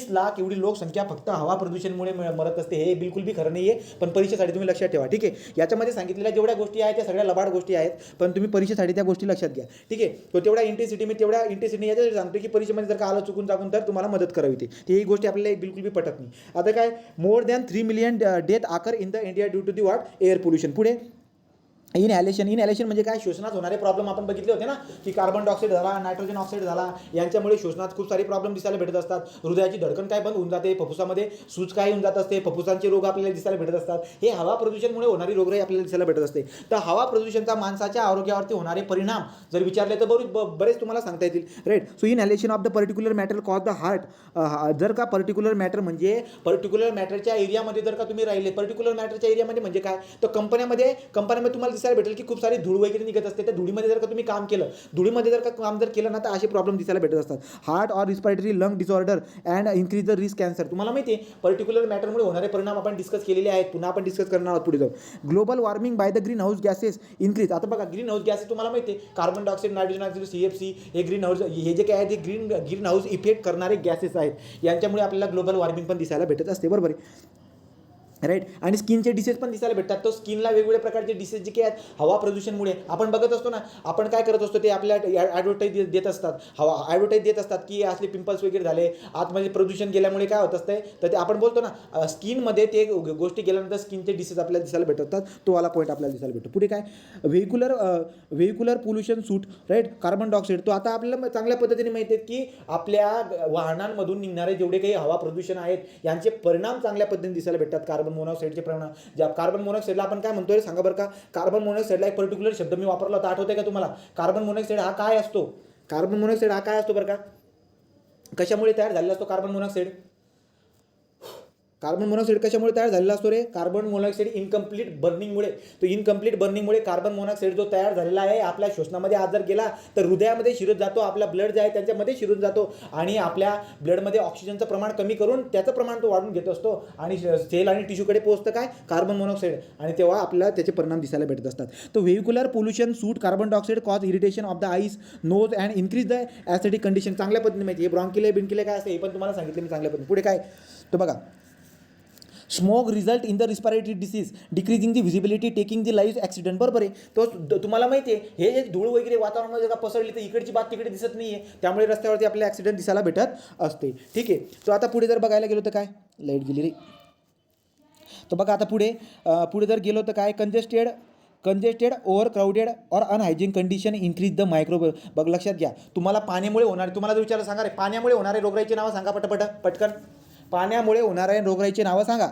लाख एवढी लोकसंख्या फक्त हवा प्रदूषणमुळे मरत असते. हे बिलकुल बी खरं नाही आहे, पण परीक्षेसाठी तुम्ही लक्षात ठेवा. ठीक आहे. याच्यामध्ये सांगितलेल्या जेवढ्या गोष्टी आहेत त्या सगळ्या लबाड गोष्टी आहेत, पण तुम्ही परीक्षेसाठी त्या गोष्टी लक्षात घ्या. ठीक आहे. तो तेवढ्या इंटेन्सिटी याच्यासाठी सांगतो की परीक्षेमध्ये जर का आलं चुकून तर तुम्हाला मदत करावी ती ही गोष्टी आपल्याला बिलकुल बी पटत नाही. आता काय, more than 3 million death occur in the India due to the what, air pollution. पुढे इनहॅलेशन म्हणजे काय, श्वसनात होणारे प्रॉब्लेम आपण बघितले होते ना, की कार्बन डायऑक्साईड झाला, नायट्रोजन ऑक्साईड झाला, यांच्यामुळे श्वसनात खूप सारे प्रॉब्लेम दिसायला भेटत असतात. हृदयाची धडकन काय बंद होऊन जाते, फुफ्फुसामध्ये सूज काय होऊन जात असते, फुफ्फुसांचे रोग आपल्याला दिसायला भेटत असतात. हे हवा प्रदूषणमुळे होणारी रोगराई आपल्याला दिसायला भेटत असते. तर हवा प्रदूषणचा माणसाच्या आरोग्यावरती होणारे परिणाम जर विचारले तर बरेच तुम्हाला सांगता येतील, right. So inhalation of the particular matter cause the heart. जर का पर्टिक्युलर मॅटरच्या एरियामध्ये जर का तुम्ही राहिले, पर्टिक्युलर मॅटरच्या एरियामध्ये म्हणजे काय, तर कंपन्यामध्ये तुम्हाला दिसायला भेटेल की खूप सारी धूळ वगैरे निघत असते. त्या धुळीमध्ये जर का तुम्ही काम केलं ना, तर असे प्रॉब्लेम दिसायला भेटत असतात. Heart or respiratory lung disorder and increase the risk cancer. तुम्हाला माहिती आहे पर्टिक्युलर मॅटरमुळे होणारे परिणाम आपण डिस्कस केलेले आहेत, पुन्हा आपण डिस्कस करणार आहोत पुढे जाऊन. Global warming by the green house gases increase. आता बघा, ग्रीन हाऊस गॅसेस तुम्हाला माहिती आहे, carbon dioxide, nitrogen oxide, CFC, हे हे जे काय आहे ते ग्रीन हाऊस इफेक्ट करणारे गॅसेस आहेत. यांच्यामुळे आपल्याला ग्लोबल वॉर्मिंग पण दिसायला भेटत असते, बरोबर आहे, राईट. आणि स्किनचे डिसीज पण दिसायला भेटतात. तो स्किनला वेगवेगळ्या प्रकारचे डिसीज जे काही आहेत हवा प्रदूषणमुळे आपण बघत असतो ना, आपण काय करत असतो ते आपल्या ॲडव्हर्टाईज देत असतात की असले पिंपल्स वगैरे झाले, आतमध्ये प्रदूषण गेल्यामुळे काय होत असतंय, तर ते आपण बोलतो ना स्किनमध्ये ते गोष्टी गेल्यानंतर स्किनचे डिसीज आपल्याला दिसायला भेटत असतात. तो वाला पॉईंट आपल्याला दिसायला भेटतो. पुढे काय, व्हेहिक्युलर पोल्युशन सूट, राईट, कार्बन डायऑक्साईड. तो आता आपल्याला चांगल्या पद्धतीने माहिती आहे की आपल्या वाहनांमधून निघणारे जेवढे काही हवा प्रदूषण आहेत यांचे परिणाम चांगल्या पद्धतीने दिसायला भेटतात. कार्बन कार्बन मोनॉक्साईडचे प्रमाण. ज्या कार्बन मोनॉक्साईडला आपण काय म्हणतोय सांगा बरं का. कार्बन मोनॉक्साईडला एक पर्टिक्युलर शब्द मी वापरला होता, आठवतंय का तुम्हाला. कार्बन मोनॉक्साईड हा काय असतो, कार्बन मोनॉक्साईड हा काय असतो बरं का, कशामुळे तयार झालेला असतो कार्बन मोनॉक्साईड. कार्बन मोनॉक्साईड कशामुळे तयार झालेला असतो रे. कार्बन मोनॉक्साईड इनकम्प्लीट बर्निंगमुळे. तो इनकम्प्लीट बर्निंगमुळे कार्बन मोनॉक्साईड जो तयार झालेला आहे आपल्या श्वसनामध्ये आज जर गेला तर हृदयामध्ये शिरत जातो, आपला ब्लड जे आहे त्यांच्यामध्ये शिरून जातो आणि आपल्या ब्लडमध्ये ऑक्सिजनचं प्रमाण कमी करून त्याचं प्रमाण तो वाढून घेत असतो आणि सेल आणि टिश्यूकडे पोहोचतं काय, कार्बन मोनॉक्साईड. आणि तेव्हा आपल्याला त्याचे परिणाम दिसायला भेटत असतात. तो vehicular pollution soot carbon dioxide cause irritation of the eyes nose and increase the acidic condition. चांगल्या पद्धतीने माहिती आहे ब्रॉन्किले बिनकिले काय असते हे पण तुम्हाला सांगितलं मी चांगल्या पद्धतीने. पुढे काय तो बघा. Smoke result in the respiratory disease decreasing the visibility taking the life accident. बरोबर आहे. तो तुम्हाला माहिती आहे हे जे धूळ वगैरे वातावरणामध्ये जर पसरली तर इकडची बात तिकडे दिसत नाही आहे, त्यामुळे रस्त्यावरती आपल्याला ॲक्सिडेंट दिसायला भेटत असते. ठीक आहे. सो आता पुढे जर बघायला गेलो तर काय, लाईट गेली रे. तर बघा आता पुढे जर गेलो तर काय, कंजेस्टेड ओव्हर क्राउडेड और अनहायजीन कंडिशन इन्क्रीज द मायक्रो. बघ लक्षात घ्या, तुम्हाला पाण्यामुळे होणारे, तुम्हाला जर विचारलं सांगा रे पाण्यामुळे होणारे रोगराईची नावं सांगा पटकन. पाण्यामुळे होणाऱ्या रोगराईची नावं सांगा.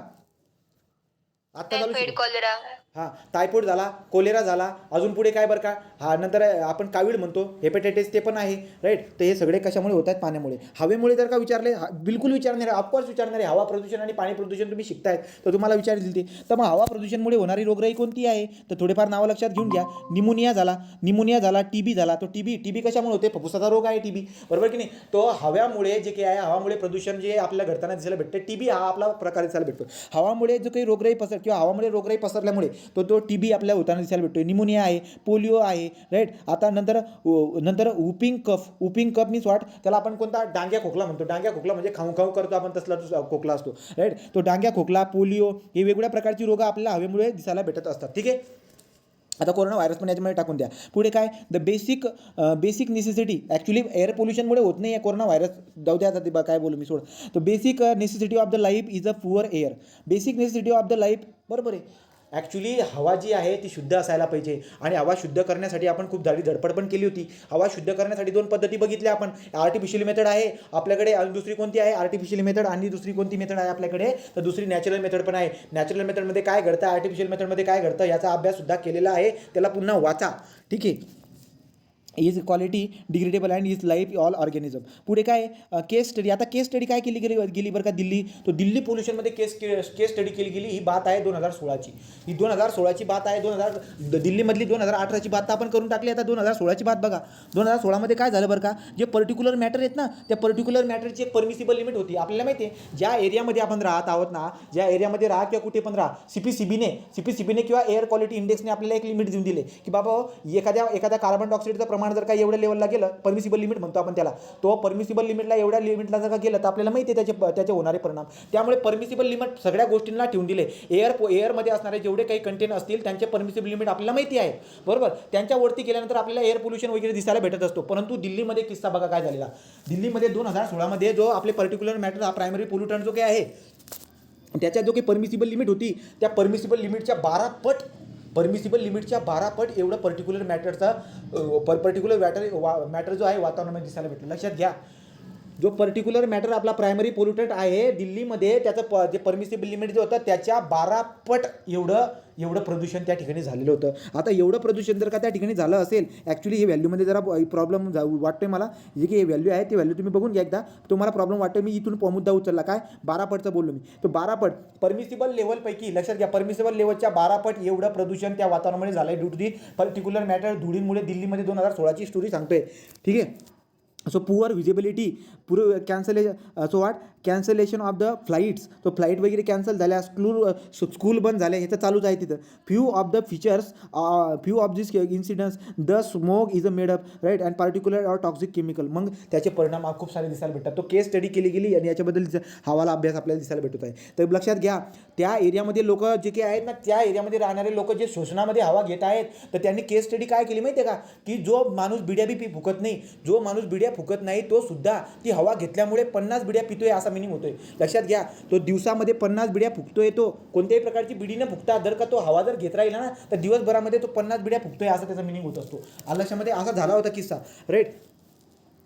आता टायफॉइड, कॉलेरा. हां, टायफॉइड झाला, कोलेरा झाला, अजून पुढे काय बरं का, हा नंतर आपण कावीड म्हणतो, हेपेटायटिस ते पण आहे राईट. तर हे सगळे कशामुळे होत आहेत, पाण्यामुळे. हवेमुळे जर का विचारले, बिलकुल विचारणार आहे, ऑफकोर्स विचारणार आहे. हवा प्रदूषण आणि पाणी प्रदूषण तुम्ही शिकतायत तर तुम्हाला विचारतील ते. तर मग हवा प्रदूषणमुळे होणारी रोगराई कोणती आहे, तर थोडेफार नावं लक्षात घेऊन घ्या. निमोनिया झाला, टीबी झाला. तो टीबी कशामुळे होते, फुफ्फुसाचा रोग आहे टीबी, बरोबर की नाही. तो हव्यामुळे जे काही आहे, हवामुळे प्रदूषण जे आपल्याला घडताना दिसायला भेटते, टीबी हा आपला प्रकार दिसायला भेटतो. हवामुळे जो काही रोगराई किंवा हवामुळे रोगराई पसरल्यामुळे तो टीबी आपल्या होताना दिसायला भेटतो. निमोनिया आहे, पोलिओ आहे राईट. आता नंतर वुपिंग कफ मीन्स व्हॉट, त्याला आपण कोणता डांग्या खोकला म्हणतो. डांग्या खोकला म्हणजे खाऊ करतो आपण, तसला खोकला असतो राईट. तो डांग्या खोकला, पोलिओ हे वेगवेगळ्या प्रकारची रोग आपल्याला हवेमुळे दिसायला भेटत असतात. ठीक आहे. आता कोरोना व्हायरस पण याच्यामध्ये टाकून द्या. पुढे काय, the basic necessity. Actually air पोल्युशनमुळे होत नाही आहे कोरोना व्हायरस, जाऊ द्या आता काय बोलू मी, सोड. तर basic necessity of the life is a poor air. Basic necessity of the life, बरोबर आहे. ॲक्च्युली हवा जी आहे ती शुद्ध असायला पाहिजे आणि हवा शुद्ध करण्यासाठी आपण खूप धडपड पण केली होती. हवा शुद्ध करण्यासाठी 2 पद्धती बघितल्या आपण. आर्टिफिशियल मेथड आहे आपल्याकडे आणि दुसरी कोणती आहे, आर्टिफिशियल मेथड आणि दुसरी कोणती मेथड आहे आपल्याकडे, तर दुसरी नॅचरल मेथड पण आहे. नॅचरल मेथडमध्ये काय घडतं, आर्टिफिशियल मेथडमध्ये काय घडतं याचा अभ्याससुद्धा केलेला आहे, त्याला पुन्हा वाचा. ठीक आहे. Is quality degradable and is life all organism. पुढे काय, केस स्टडी. आता केस स्टडी काय गेली बरं का, दिल्ली पोल्युशनमध्ये केस स्टडी केली गेली. ही बात आहे 2016ची. ही 2016ची बात आहे. दिल्लीमधली 2018ची बात तर आपण करून टाकली. आता 2016ची बात बघा. 2016मध्ये काय झालं बरं का, जे पर्टिक्युलर मॅटर आहेत ना, त्या पर्टिक्युलर मॅटरची एक परमिसिबल लिमिट होती. आपल्याला माहिती आहे ज्या एरियामध्ये आपण राहत आहोत ना, ज्या एरियामध्ये राहा किंवा कुठे पण राहा, सीपीसीबीने किंवा एअर क्वालिटी इंडेक्सने आपल्याला एक लिमिट देऊन दिले की बाबा एखाद्या कार्बन डायऑक्साईडचं प्रमाण जर का एवढ्या लेवलला गेलं, परमिसिबल लिमिट म्हणतो आपण त्याला, तो परमिसिबल लिमिटला एवढ्या लिमिटला जर का गेलं तर आपल्याला माहिती आहे त्याचे होणारे परिणाम. त्यामुळे परमिसिबल लिमिट सगळ्या गोष्टींना ठेवून दिले. एअरमध्ये असणारे जेवढे काही कंटेन असतील त्यांचे परमिसिबल लिमिट आपल्याला माहिती आहे, बरोबर. त्यांच्यावरती गेल्यानंतर आपल्याला एअर पोल्युशन वगैरे दिसायला भेटत असतो. परंतु दिल्लीमध्ये किस्सा बघा काय झालेला. दिल्लीमध्ये 2016मध्ये जो आपले पर्टिक्युलर मॅटर हा प्रायमरी पोल्युटंट जो काही आहे त्याच्या जो काही परमिसिबल लिमिट होती, त्या परमिसिबल लिमिटच्या 12 पट एवढं पर्टिक्युलर मॅटर जो आहे वातावरणामध्ये दिसायला भेटलं. लक्षात घ्या, जो पर्टिक्युलर मॅटर आपला प्रायमरी पोल्युटंट आहे दिल्लीमध्ये, त्याचं जे परमिसिबल लिमिट जे होतं त्याच्या 12 पट एवढं प्रदूषण त्या ठिकाणी झालेलं होतं. आता एवढं प्रदूषण जर का त्या ठिकाणी झालं असेल, ॲक्च्युली हे व्हॅल्यूमध्ये जरा प्रॉब्लेम वाटतोय मला. जे काही व्हॅल्यू आहे ते व्हॅल्यू तुम्ही बघून घ्या एकदा. तुम्हाला प्रॉब्लेम वाटतो, मी इथून मुद्दा उचलला काय, 12 पटचं बोललो मी. तो 12 पट परमिसिबल लेवलपैकी, लक्षात घ्या, परमिसिबल लेवलच्या 12 पट एवढं प्रदूषण त्या वातावरणामध्ये झालं आहे due to the particular matter. धुळीमुळे दिल्लीमध्ये 2016ची स्टोरी सांगतोय. ठीक आहे. So poor visibility, cancellation of the flights. तो फ्लाईट वगैरे कॅन्सल झाल्या, स्कूल बंद झाल्या, ह्याचं चालूच आहे तिथं. Few of this incidents the smoke is a made up right and particular or toxic chemical. मग त्याचे परिणाम खूप सारे दिसायला भेटतात. तो केस स्टडी केली गेली आणि याच्याबद्दल हवाला अभ्यास आपल्याला दिसायला भेटत आहे. तर लक्षात घ्या, त्या एरियामध्ये लोक जे काही आहेत ना, त्या एरियामध्ये राहणारे लोक जे शोषणामध्ये हवा घेत आहेत, तर त्यांनी केस स्टडी काय केली माहिती आहे का, की जो माणूस बिड्या फुकत नाही, तो सुद्धा ती हवा घेतल्यामुळे 50 बिड्या पितोय असा मिनिंग होतोय. लक्षात घ्या, तो दिवसामध्ये 50 बिड्या फुकतोय. तो कोणत्याही प्रकारची बिडी न फुकता जर का तो हवा जर घेत राहिला ना, तर दिवसभरामध्ये तो 50 बिड्या फुकतोय असा त्याचा मिनिंग होत असतो. लक्षामध्ये असा झाला होता किस्सा right.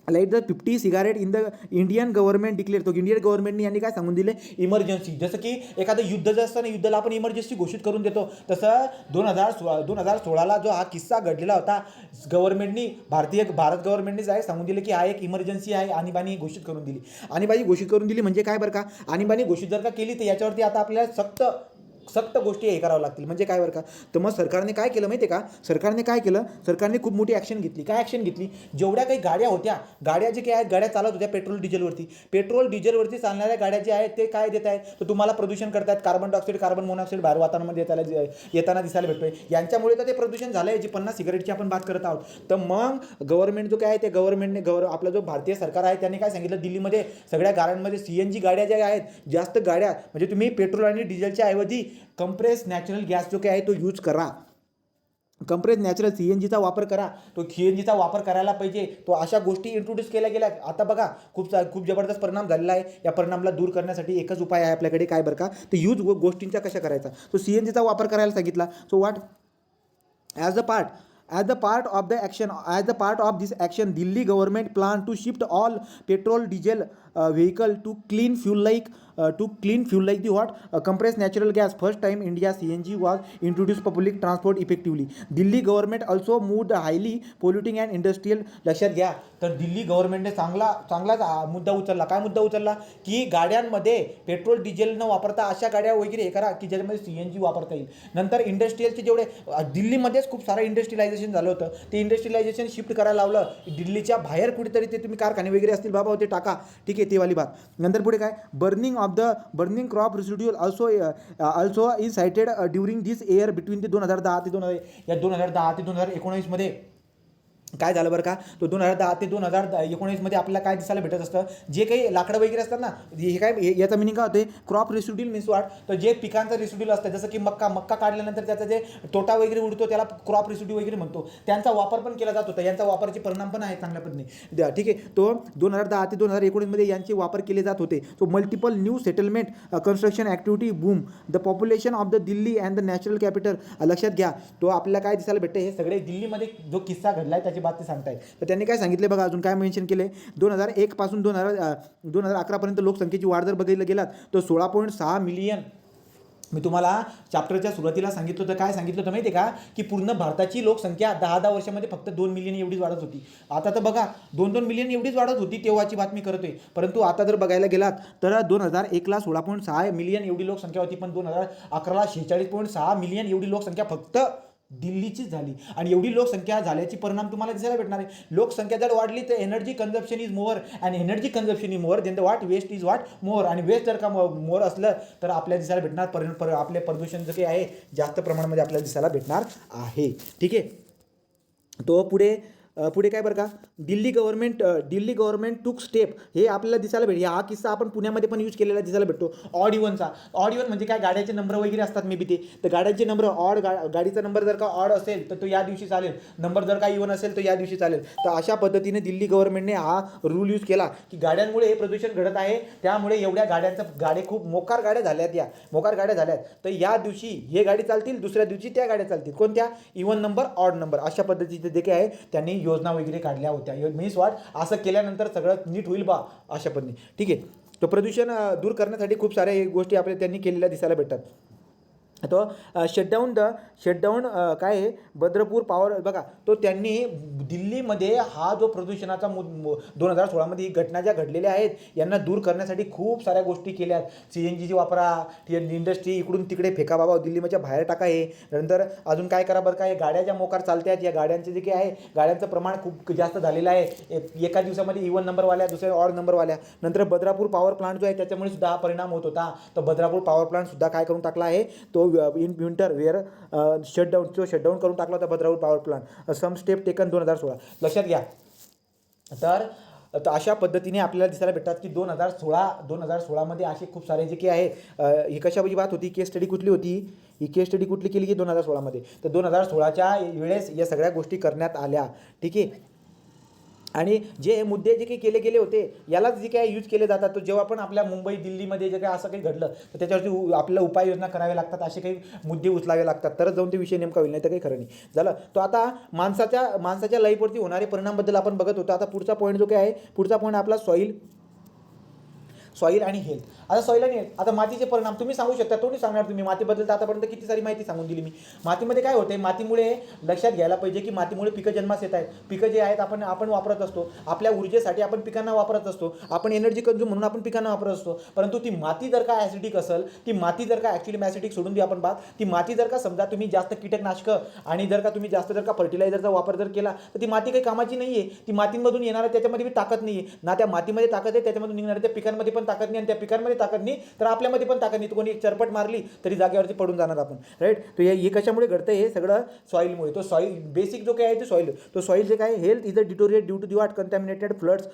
Like the 50 cigarette in the Indian government declare. तो इंडियन गव्हर्नमेंटने यांनी काय सांगून दिले, इमर्जन्सी. जसं की एखादं युद्ध जर असतं ना, युद्धाला आपण इमर्जन्सी घोषित करून देतो, तसं 2016ला जो हा किस्सा घडलेला होता, गव्हर्नमेंटनी भारत गव्हर्नमेंटने काय सांगून दिले की हा एक इमर्जन्सी आहे, आणीबाणी घोषित करून दिली. आणीबाणी घोषित करून दिली म्हणजे काय बरं का, आणीबाणी घोषित जर का केली तर याच्यावरती आता आपल्याला सक्त गोष्टी हे करावं लागतील. म्हणजे काय बरं का, तर मग सरकारने काय केलं माहिती आहे का, सरकारने खूप मोठी ॲक्शन घेतली. काय ॲक्शन घेतली, जेवढ्या काही गाड्या होत्या, गाड्या जे काही आहेत, गाड्या चालत होत्या पेट्रोल डिझेलवरती चालणाऱ्या गाड्या जे आहेत ते काय देत आहेत, तर तुम्हाला प्रदूषण करतायत. कार्बन डायऑक्साईड, कार्बन मोनॉक्साईड बाहेर वातावरणामध्ये येताना दिसायला भेटतोय. यांच्यामुळे तर ते प्रदूषण झालं आहे, जी 50 सिगारेटची आपण बात करत आहोत. तर मग गव्हर्नमेंट जो काय आहे, ते आपला जो भारतीय सरकार आहे त्यांनी काय सांगितलं, दिल्लीमध्ये सगळ्या गाड्यांमध्ये CNG गाड्या ज्या आहेत, जास्त गाड्या म्हणजे तुम्ही पेट्रोल आणि डिझेलच्या ऐवजी कंप्रेस नॅचरल गॅस जो काय आहे तो यूज करा. कंप्रेस नॅचरल CNGचा वापर करा. तो CNGचा वापर करायला पाहिजे. तो अशा गोष्टी इंट्रोड्यूस केल्या गेल्या. आता बघा खूप जबरदस्त परिणाम झालेला आहे. या परिणामाला दूर करण्यासाठी एकच उपाय आहे आपल्याकडे, काय बरं का, तर यूज गोष्टींचा कशा करायचा. तो CNGचा वापर करायला सांगितला. So what, as a part of this action, Delhi government plan to shift all petrol diesel vehicle to clean fuel like the what, compressed natural gas. First time India CNG was introduced public transport effectively. Delhi government also moved the highly polluting and industrial. लक्षात घ्या, तर दिल्ली गव्हर्नमेंटने चांगलाच मुद्दा उचलला. काय मुद्दा उचलला, की गाड्यांमध्ये पेट्रोल डिझेल न वापरता अशा गाड्या वगैरे हे करा की ज्याच्यामध्ये CNG वापरता येईल. नंतर इंडस्ट्रीयलचे जेवढे दिल्लीमध्येच खूप सारं इंडस्ट्रियलायझेशन झालं होतं, ते इंडस्ट्रियलायझेशन शिफ्ट करायला लावलं. दिल्लीच्या बाहेर कुठेतरी ते तुम्ही कारखाने वगैरे असतील बाबा ते टाका, ठीक आहे, ते वाली बात. नंतर पुढे काय, burning crop residual also is cited during this air between ते 2010 ते 2019 मध्ये. काय झालं बरं का, तो 2010 ते 2019 मध्ये आपल्याला काय दिसायला भेटत असतं, जे काही लाकडं वगैरे असतात ना, हे काय याचा मिनिंग काय होते, क्रॉप रेसिड्युअल मीन्स वाट, तर जे पिकांचं रेसिड्युअल असतं, जसं की मक्का काढल्यानंतर त्याचा जे तोटा वगैरे उडतो त्याला क्रॉप रेसिड्यू वगैरे म्हणतो, त्यांचा वापर पण केला जात होता. यांचा वापराचे परिणाम पण आहे चांगल्या पद्धतीने, ठीक आहे. तो 2010 ते 2019 मध्ये यांचे वापर केले जात होते. So multiple new settlement construction activity boom, the population of the Delhi and the national capital. लक्षात घ्या, तो आपल्याला काय दिसायला भेटते, हे सगळे दिल्लीमध्ये जो किस्सा घडला आहे बात ते सांगताय. तर त्यांनी काय सांगितले बघा, अजून काय मेन्शन केले, 2001 पासून 2011 पर्यंत लोकसंख्येची वाढ जर बघितलं गेलात तर 16.6 मिलियन. मी तुम्हाला चॅप्टरच्या सुरुवातीला सांगितलं होतं, काय सांगितलं होतं माहिती आहे का, की पूर्ण भारताची लोकसंख्या 10 वर्षामध्ये फक्त 2 मिलियन एवढीच वाढत होती. आता तर बघा 2 मिलियन एवढीच वाढत होती तेव्हाची बातमी करतोय. परंतु आता जर बघायला गेलात तर 2001ला 16.6 मिलियन एवढी लोकसंख्या होती, पण 2011ला 46.6 मिलियन एवढी लोकसंख्या फक्त दिल्लीचीच झाली. आणि एवढी लोकसंख्या झाल्याची परिणाम तुम्हाला दिसायला भेटणार आहे. लोकसंख्या जर वाढली तर energy consumption is more, and energy consumption is more than the what waste is what more. आणि वेस्ट जर का मोर असलं तर आपल्याला दिसायला भेटणार आपले प्रदूषण जे काही आहे जास्त प्रमाणामध्ये आपल्याला दिसायला भेटणार आहे, ठीक आहे. तो पुढे काय बरं का, दिल्ली गव्हर्नमेंट टूक स्टेप, हे आपल्याला दिसायला भेटेल. हा किस्सा आपण पुण्यामध्ये पण यूज केलेला दिसायला भेटतो. ऑड इवन म्हणजे काय, गाड्याचे नंबर वगैरे असतात मे बी ते, तर गाड्यांचे नंबर गाडीचा नंबर जर का ऑड असेल तर तो या दिवशी चालेल, नंबर जर का इवन असेल तर या दिवशी चालेल. तर अशा पद्धतीने दिल्ली गव्हर्नमेंटने हा रूल यूज केला की गाड्यांमुळे हे प्रदूषण घडत आहे, त्यामुळे एवढ्या गाड्या खूप मोकार गाड्या झाल्यात, तर या दिवशी हे गाडी चालतील, दुसऱ्या दिवशी त्या गाड्या चालतील. कोणत्या, इवन नंबर, ऑड नंबर, अशा पद्धतीचे जे काही आहे त्यांनी योजना वगैरे काढल्या होत्या. मीन्स वाट, असं केल्यानंतर सगळं नीट होईल बा, अशा पद्धतीने, ठीक आहे. तर प्रदूषण दूर करण्यासाठी खूप साऱ्या गोष्टी आपल्याला त्यांनी केलेल्या दिसायला भेटतात. तो शटडाऊन काय आहे, भद्रपूर पॉवर, बघा तो त्यांनी दिल्लीमध्ये हा जो प्रदूषणाचा 2016मध्ये ही घटना ज्या घडलेल्या आहेत यांना दूर करण्यासाठी खूप साऱ्या गोष्टी केल्यात. CNGची वापरा, इंडस्ट्री इकडून तिकडे फेका बाबा, दिल्लीच्या बाहेर टाका. हे नंतर अजून काय करा बरं का, गाड्या ज्या मोकार चालतात या गाड्यांचे जे काही आहे गाड्यांचं प्रमाण खूप जास्त झालेलं आहे. एका दिवसामध्ये इवन नंबरवाल्या, दुसऱ्या ऑड नंबरवाल्या. नंतर भद्रापूर पॉवर प्लांट जो आहे त्याच्यामुळे सुद्धा हा परिणाम होत होता. तर भद्रापूर पॉवर प्लांट सुद्धा काय करून टाकला आहे, तो इन विंटर वेअर शटडाऊन करून टाकला होता भद्रापूर पॉवर प्लांट. सम स्टेप टेकन 2016. लक्षात घ्या, तर अशा पद्धतीने आपल्याला दिसायला भेटतात की 2016मध्ये असे खूप सारे जे काही आहे, ही कशाची बात होती, केस स्टडी कुठली होती, ही केस स्टडी कुठली केली की 2016मध्ये. तर 2016च्या वेळेस या सगळ्या गोष्टी करण्यात आल्या, ठीक आहे. आणि जे मुद्दे जे काही केले गेले होते यालाच जे काही यूज केले जातात, तो जेव्हा पण आपल्या मुंबई दिल्लीमध्ये जे काही असं काही घडलं तर त्याच्यावरती आपल्याला उपाययोजना कराव्या लागतात, असे काही मुद्दे उचलावे लागतात, तरच जाऊन ते विषय नेमका होईल, नाही तर काही खरं नाही झालं. तो आता माणसाच्या लाईफवरती होणारे परिणामबद्दल आपण बघत होतो. आता पुढचा पॉईंट जो काय आहे, पुढचा पॉईंट आपला सॉईल आणि हेल्थ. आता सॉईल आणि हेल्थ, आता मातीचे परिणाम तुम्ही सांगू शकता, तोही सांगणार तुम्ही. मातीबद्दल तर आतापर्यंत किती सारी माहिती सांगून दिली मी. मातीमध्ये काय होते, मातीमुळे लक्षात घ्यायला पाहिजे की मातीमुळे पिकं जन्मास येत आहेत. पिकं जे आहेत आपण वापरत असतो, आपल्या ऊर्जेसाठी आपण पिकांना वापरत असतो, आपण एनर्जी कंझ्युम म्हणून आपण पिकांना वापरत असतो. परंतु ती माती जर का ॲसिडिक असेल, ती माती जर का ॲक्च्युली ॲसिडिक सोडून द्या आपण बात, ती माती जर का समजा तुम्ही जास्त कीटकनाशकं आणि जर का तुम्ही जास्त जर का फर्टिलायझरचा वापर जर केला तर ती माती काही कामाची नाही आहे. ती मातीमधून येणाऱ्या त्याच्यामध्ये बी ताकद नाही आहे ना, त्या मातीमध्ये ताकद आहे, त्याच्यामधून निघणाऱ्या त्या पिकांमध्ये पण ताकद नाही, आणि त्या पिकांमध्ये ताकद नाही तर आपल्यामध्ये पण ताकद नाही. तो कोणी चरपट मारली तरी जागेवरती पडून जाणार आपण, राईट. तो हे कशामुळे घडतं, हे सगळं सॉईलमुळे. तो सॉईल बेसिक जो काय आहे तो सॉईल जे काय, health is a deteriorate due to the what, contaminated floods,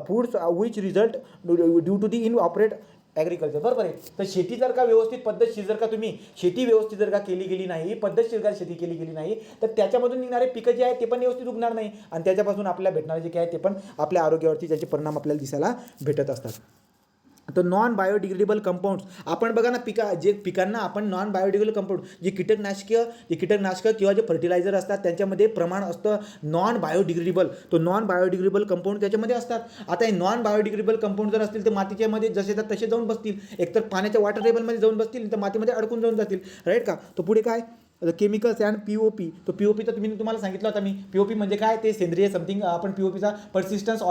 foods which result due to the in operate agriculture. बरोबर आहे. तर शेती जर का व्यवस्थित पद्धतशीर जर का तुम्ही शेती व्यवस्थित जर का केली गेली नाही, पद्धतशीर जर शेती केली गेली नाही, तर त्याच्यामधून निघणारे पिकं जे आहेत ते पण व्यवस्थित उगणार नाही, आणि त्याच्यापासून आपल्याला भेटणारे जे काय आहे ते पण आपल्या आरोग्यावरती त्याचे परिणाम आपल्याला दिसायला भेटत असतात. तर नॉन बायोडिग्रेडेबल कंपाऊंड्स, आपण बघा ना, पिकांना आपण नॉन बायोडिग्रेडेबल कंपाऊंड, जे कीटकनाशकं किंवा जे फर्टिलायझर असतात त्यांच्यामध्ये प्रमाण असतं नॉन बायोडिग्रेडेबल. तो नॉन बायोडिग्रेडेबल कंपाऊंड त्याच्यामध्ये असतात. आता हे नॉन बायोडिग्रेडेबल कंपाऊंड जर असतील तर मातीच्यामध्ये जसे तर तसे जाऊन बसतील, एकतर पाण्याच्या वॉटर टेबलमध्ये जाऊन बसतील, तर मातीमध्ये अडकून जाऊन जातील, राईट का. तो पुढे काय, केमिकल्स अँड पीओपी. तो पीओपी तर तुम्हाला सांगितलं होतं मी. पीओपी म्हणजे काय, ते सेंद्रिय समथिंग, आपण पीओपीचा पर्सिस्टन्स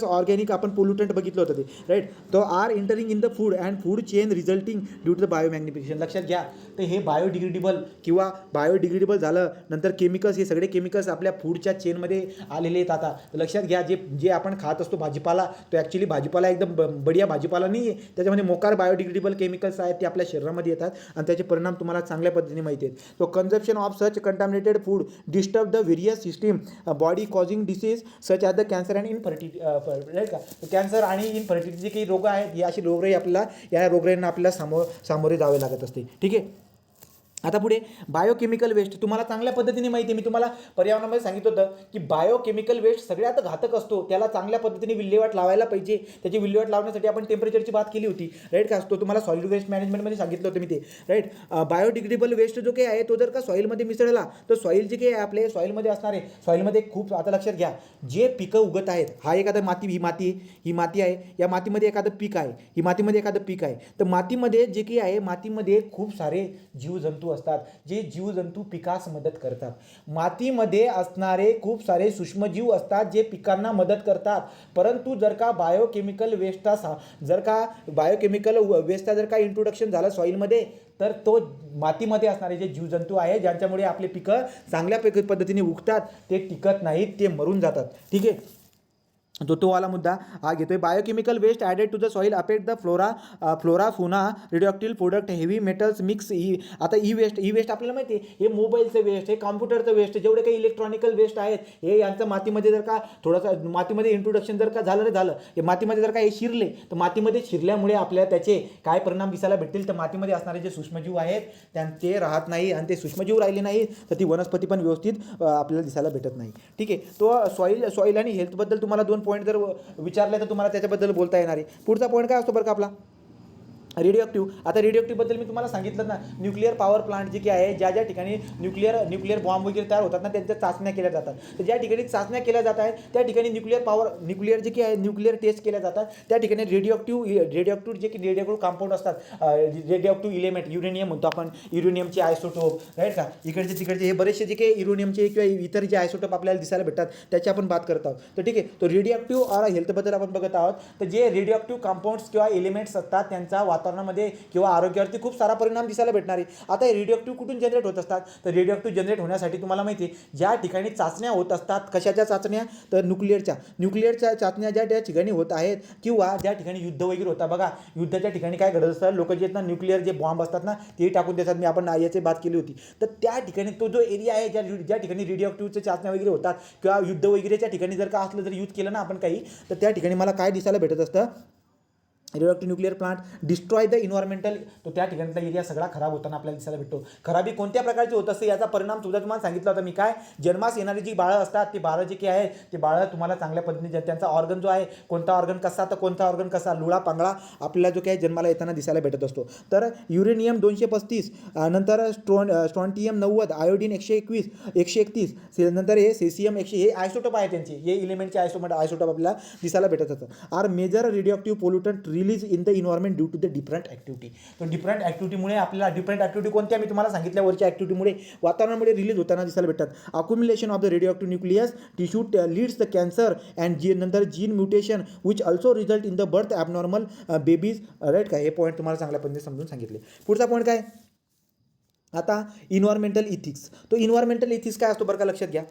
ऑर्गॅनिक आपण पोल्युटंट बघितलं होतं ते, राईट. तो are entering in the food and food chain resulting due to the biomagnification. लक्षात घ्या, तर हे बायोडिग्रेडेबल झालं, नंतर केमिकल्स, हे सगळे केमिकल्स आपल्या फूडच्या चेनमध्ये आलेले आहेत. आता लक्षात घ्या, जे आपण खात असतो भाजीपाला, तो ॲक्च्युली भाजीपाला एकदम बढिया भाजीपाला नाही आहे, त्याच्यामध्ये मोकार बायोडिग्रेडेबल केमिकल्स आहेत, ते आपल्या शरीरामध्ये येतात आणि त्याचे परिणाम तुम्हाला चांगल्या पद्धतीने माहिती आहेत. तो consumption of such contaminated food disturb the various system body causing disease such as the cancer and infertility, right का. कॅन्सर आणि इनफर्टिलिटीचे काही रोग आहेत, ही अशी रोगराई या रोगराईंना आपल्याला सामोरे जावे लागत असते, ठीक आहे. आता पुढे बायोकेमिकल वेस्ट, तुम्हाला चांगल्या पद्धतीने माहिती आहे, मी तुम्हाला पर्यावरणामध्ये सांगितलं होतं की बायोकेमिकल वेस्ट सगळ्यात घातक असतो, त्याला चांगल्या पद्धतीने विल्हेवाट लावायला पाहिजे. त्याची विल्हेवाट लावण्यासाठी आपण टेम्परेचरची बात केली होती, राईट का. तो तुम्हाला सॉलिड वेस्ट मॅनेजमेंटमध्ये सांगितलं होतं मी ते, राईट. बायोडिग्रेडेबल वेस्ट जो काही आहे तो जर का सॉईलमध्ये मिसळला तर सॉईल जे काही आहे आपले सॉईलमध्ये असणार आहे, सॉईलमध्ये खूप, आता लक्षात घ्या, जे पिकं उगत आहेत, हा एखादा ही माती आहे, या मातीमध्ये एखादं पीक आहे, ही मातीमध्ये एखादं पीक आहे, तर मातीमध्ये जे काही आहे, मातीमध्ये खूप सारे जीवजंतू असतात, जे जीवजंतू पिकास मदत करतात. मातीमध्ये असणारे खूप सारे सूक्ष्मजीव असतात जे पिकांना मदत करतात. परंतु जर का बायोकेमिकल वेस्टचा जर का इंट्रोडक्शन झालं सॉईलमध्ये, तर तो मातीमध्ये असणारे जे जीवजंतू आहे, ज्यांच्यामुळे आपले पिकं चांगल्या पद्धतीने उगतात, ते टिकत नाहीत, ते मरून जातात, ठीक आहे. तो वाला मुद्दा हा घेतोय. Biochemical waste added to the soil affect the flora fauna reductive product heavy metals mix. आता ई वेस्ट आपल्याला माहिती आहे, हे मोबाईलचं वेस्ट, हे कॉम्प्युटरचं वेस्ट, जेवढे काही इलेक्ट्रॉनिकल वेस्ट आहेत, हे यांचं मातीमध्ये जर का थोडंसं मातीमध्ये इंट्रोडक्शन जर का झालं, हे मातीमध्ये जर का हे शिरले, तर मातीमध्ये शिरल्यामुळे आपल्याला त्याचे काय परिणाम दिसायला भेटतील, तर मातीमध्ये असणारे जे सूक्ष्मजीव आहेत ते राहत नाही, आणि ते सूक्ष्मजीव राहिले नाही तर ती वनस्पती पण व्यवस्थित आपल्याला दिसायला भेटत नाही, ठीक आहे. तो सॉईल आणि हेल्थबद्दल तुम्हाला 2 पॉईंट जर विचारले तर तुम्हाला त्याच्याबद्दल बोलता येणार आहे. पुढचा पॉईंट काय असतो बरं का आपला, रेडिओ. आता रेडिओबद्दल मी तुम्हाला सांगितलं ना, न्यूक्लिअर पॉवर प्लांट जे काही आहे, ज्या ठिकाणी न्यूक्लिअर बॉम्ब वगैरे तयार होतात ना, त्यांच्या चाचण्या केल्या जातात. तर ज्या ठिकाणी चाचण्या केल्या जात आहेत त्या ठिकाणी न्यूक्लिअर जे काही आहे, न्यूक्लिअर टेस्ट केल्या जातात, त्या ठिकाणी रेडिओ जे की रेडिओ कंपाऊंड असतात, रेडिओ इलेमेंट, युरेनियम म्हणतो आपण, युरेनियमचे आयसोटोप, राईट का. इकडचे तिकडचे हे बरेचसे जे काही युरेनियमचे किंवा इतर जे आयसोटोप आपल्याला दिसायला भेटतात त्याची आपण बात करत आहोत, तर ठीक आहे. तो रेडिओ और हेल्थबद्दल आपण बघत आहोत. तर जे रेडिओ कंपाऊंड्स किंवा एलिमेंट्स असतात त्यांचा वातावरणामध्ये किंवा आरोग्यावरती खूप सारा परिणाम दिसायला भेटणार आहे. आता हे रेडिओ कुठून जनरेट होत असतात, तर रेडिओ जनरेट होण्यासाठी तुम्हाला माहिती आहे, ज्या ठिकाणी चाचण्या होत असतात, कशाच्या चाचण्या, तर न्यूक्लिअरच्या चाचण्या ज्या ठिकाणी होत आहेत, किंवा ज्या ठिकाणी युद्ध वगैरे होता बघा, युद्धाच्या ठिकाणी काय घडत असतं, लोक जे आहेत ना, न्यूक्लिअर जे बॉम्ब असतात ना, ते टाकून देतात. मी आपण याची बात केली होती. तर त्या ठिकाणी तो जो एरिया आहे, ज्या ठिकाणी रेडिओ चाचण्या वगैरे होतात, किंवा युद्ध वगैरेच्या ठिकाणी जर का असलं, जर यूज केलं ना आपण काही, तर त्या ठिकाणी मला काय दिसायला भेटत असतं, radio nuclear plant destroy the environmental, तो त्या ठिकाणचा एरिया सगळा खराब होताना आपल्याला दिसायला भेटतो. खराबी कोणत्या प्रकारची होत असते याचा परिणाम सुद्धा तुम्हाला सांगितला होता मी. काय जन्मास येणारी जी बाळं असतात ते बाळं जे काही आहे ते बाळं तुम्हाला चांगल्या पद्धतीने त्यांचा ऑर्गन जो आहे, कोणता ऑर्गन कसा तर कोणता ऑर्गन कसा, लुळा पांगळा आपल्याला जो काही जन्माला येताना दिसायला भेटत असतो. तर युरेनियम 235, नंतर स्ट्रॉन्टियम 90, आयोडीन 121 131, नंतर हे सेसियम 100, हे आयसोटोप आहे त्यांचे, हे इलेमेंटचे आयसोटोप आपल्याला दिसायला भेटत असतं. Are major radio pollutant release in the environment due to the different activity. तो डिफरंट ॲक्टिव्हिटीमुळे आपल्याला, डिफरंट ॲक्टिव्हिटी कोणत्या मी तुम्हाला सांगितल्या वरच्या ॲक्टिव्हिटीमुळे वातावरणामुळे रिलीज होताना दिसायला भेटतात. Accumulation of the radio nucleus tissue leads the cancer and नंतर gene mutation which also result in the birth abnormal babies. Right काय, हे पॉईंट तुम्हाला चांगल्या पद्धतीने समजून सांगितले. पुढचा पॉईंट काय आता, इन्व्हायरमेंटल इथिक्स. तो इन्व्हायरमेंटल इथिक्स काय असतो बरं का, लक्षात घ्या.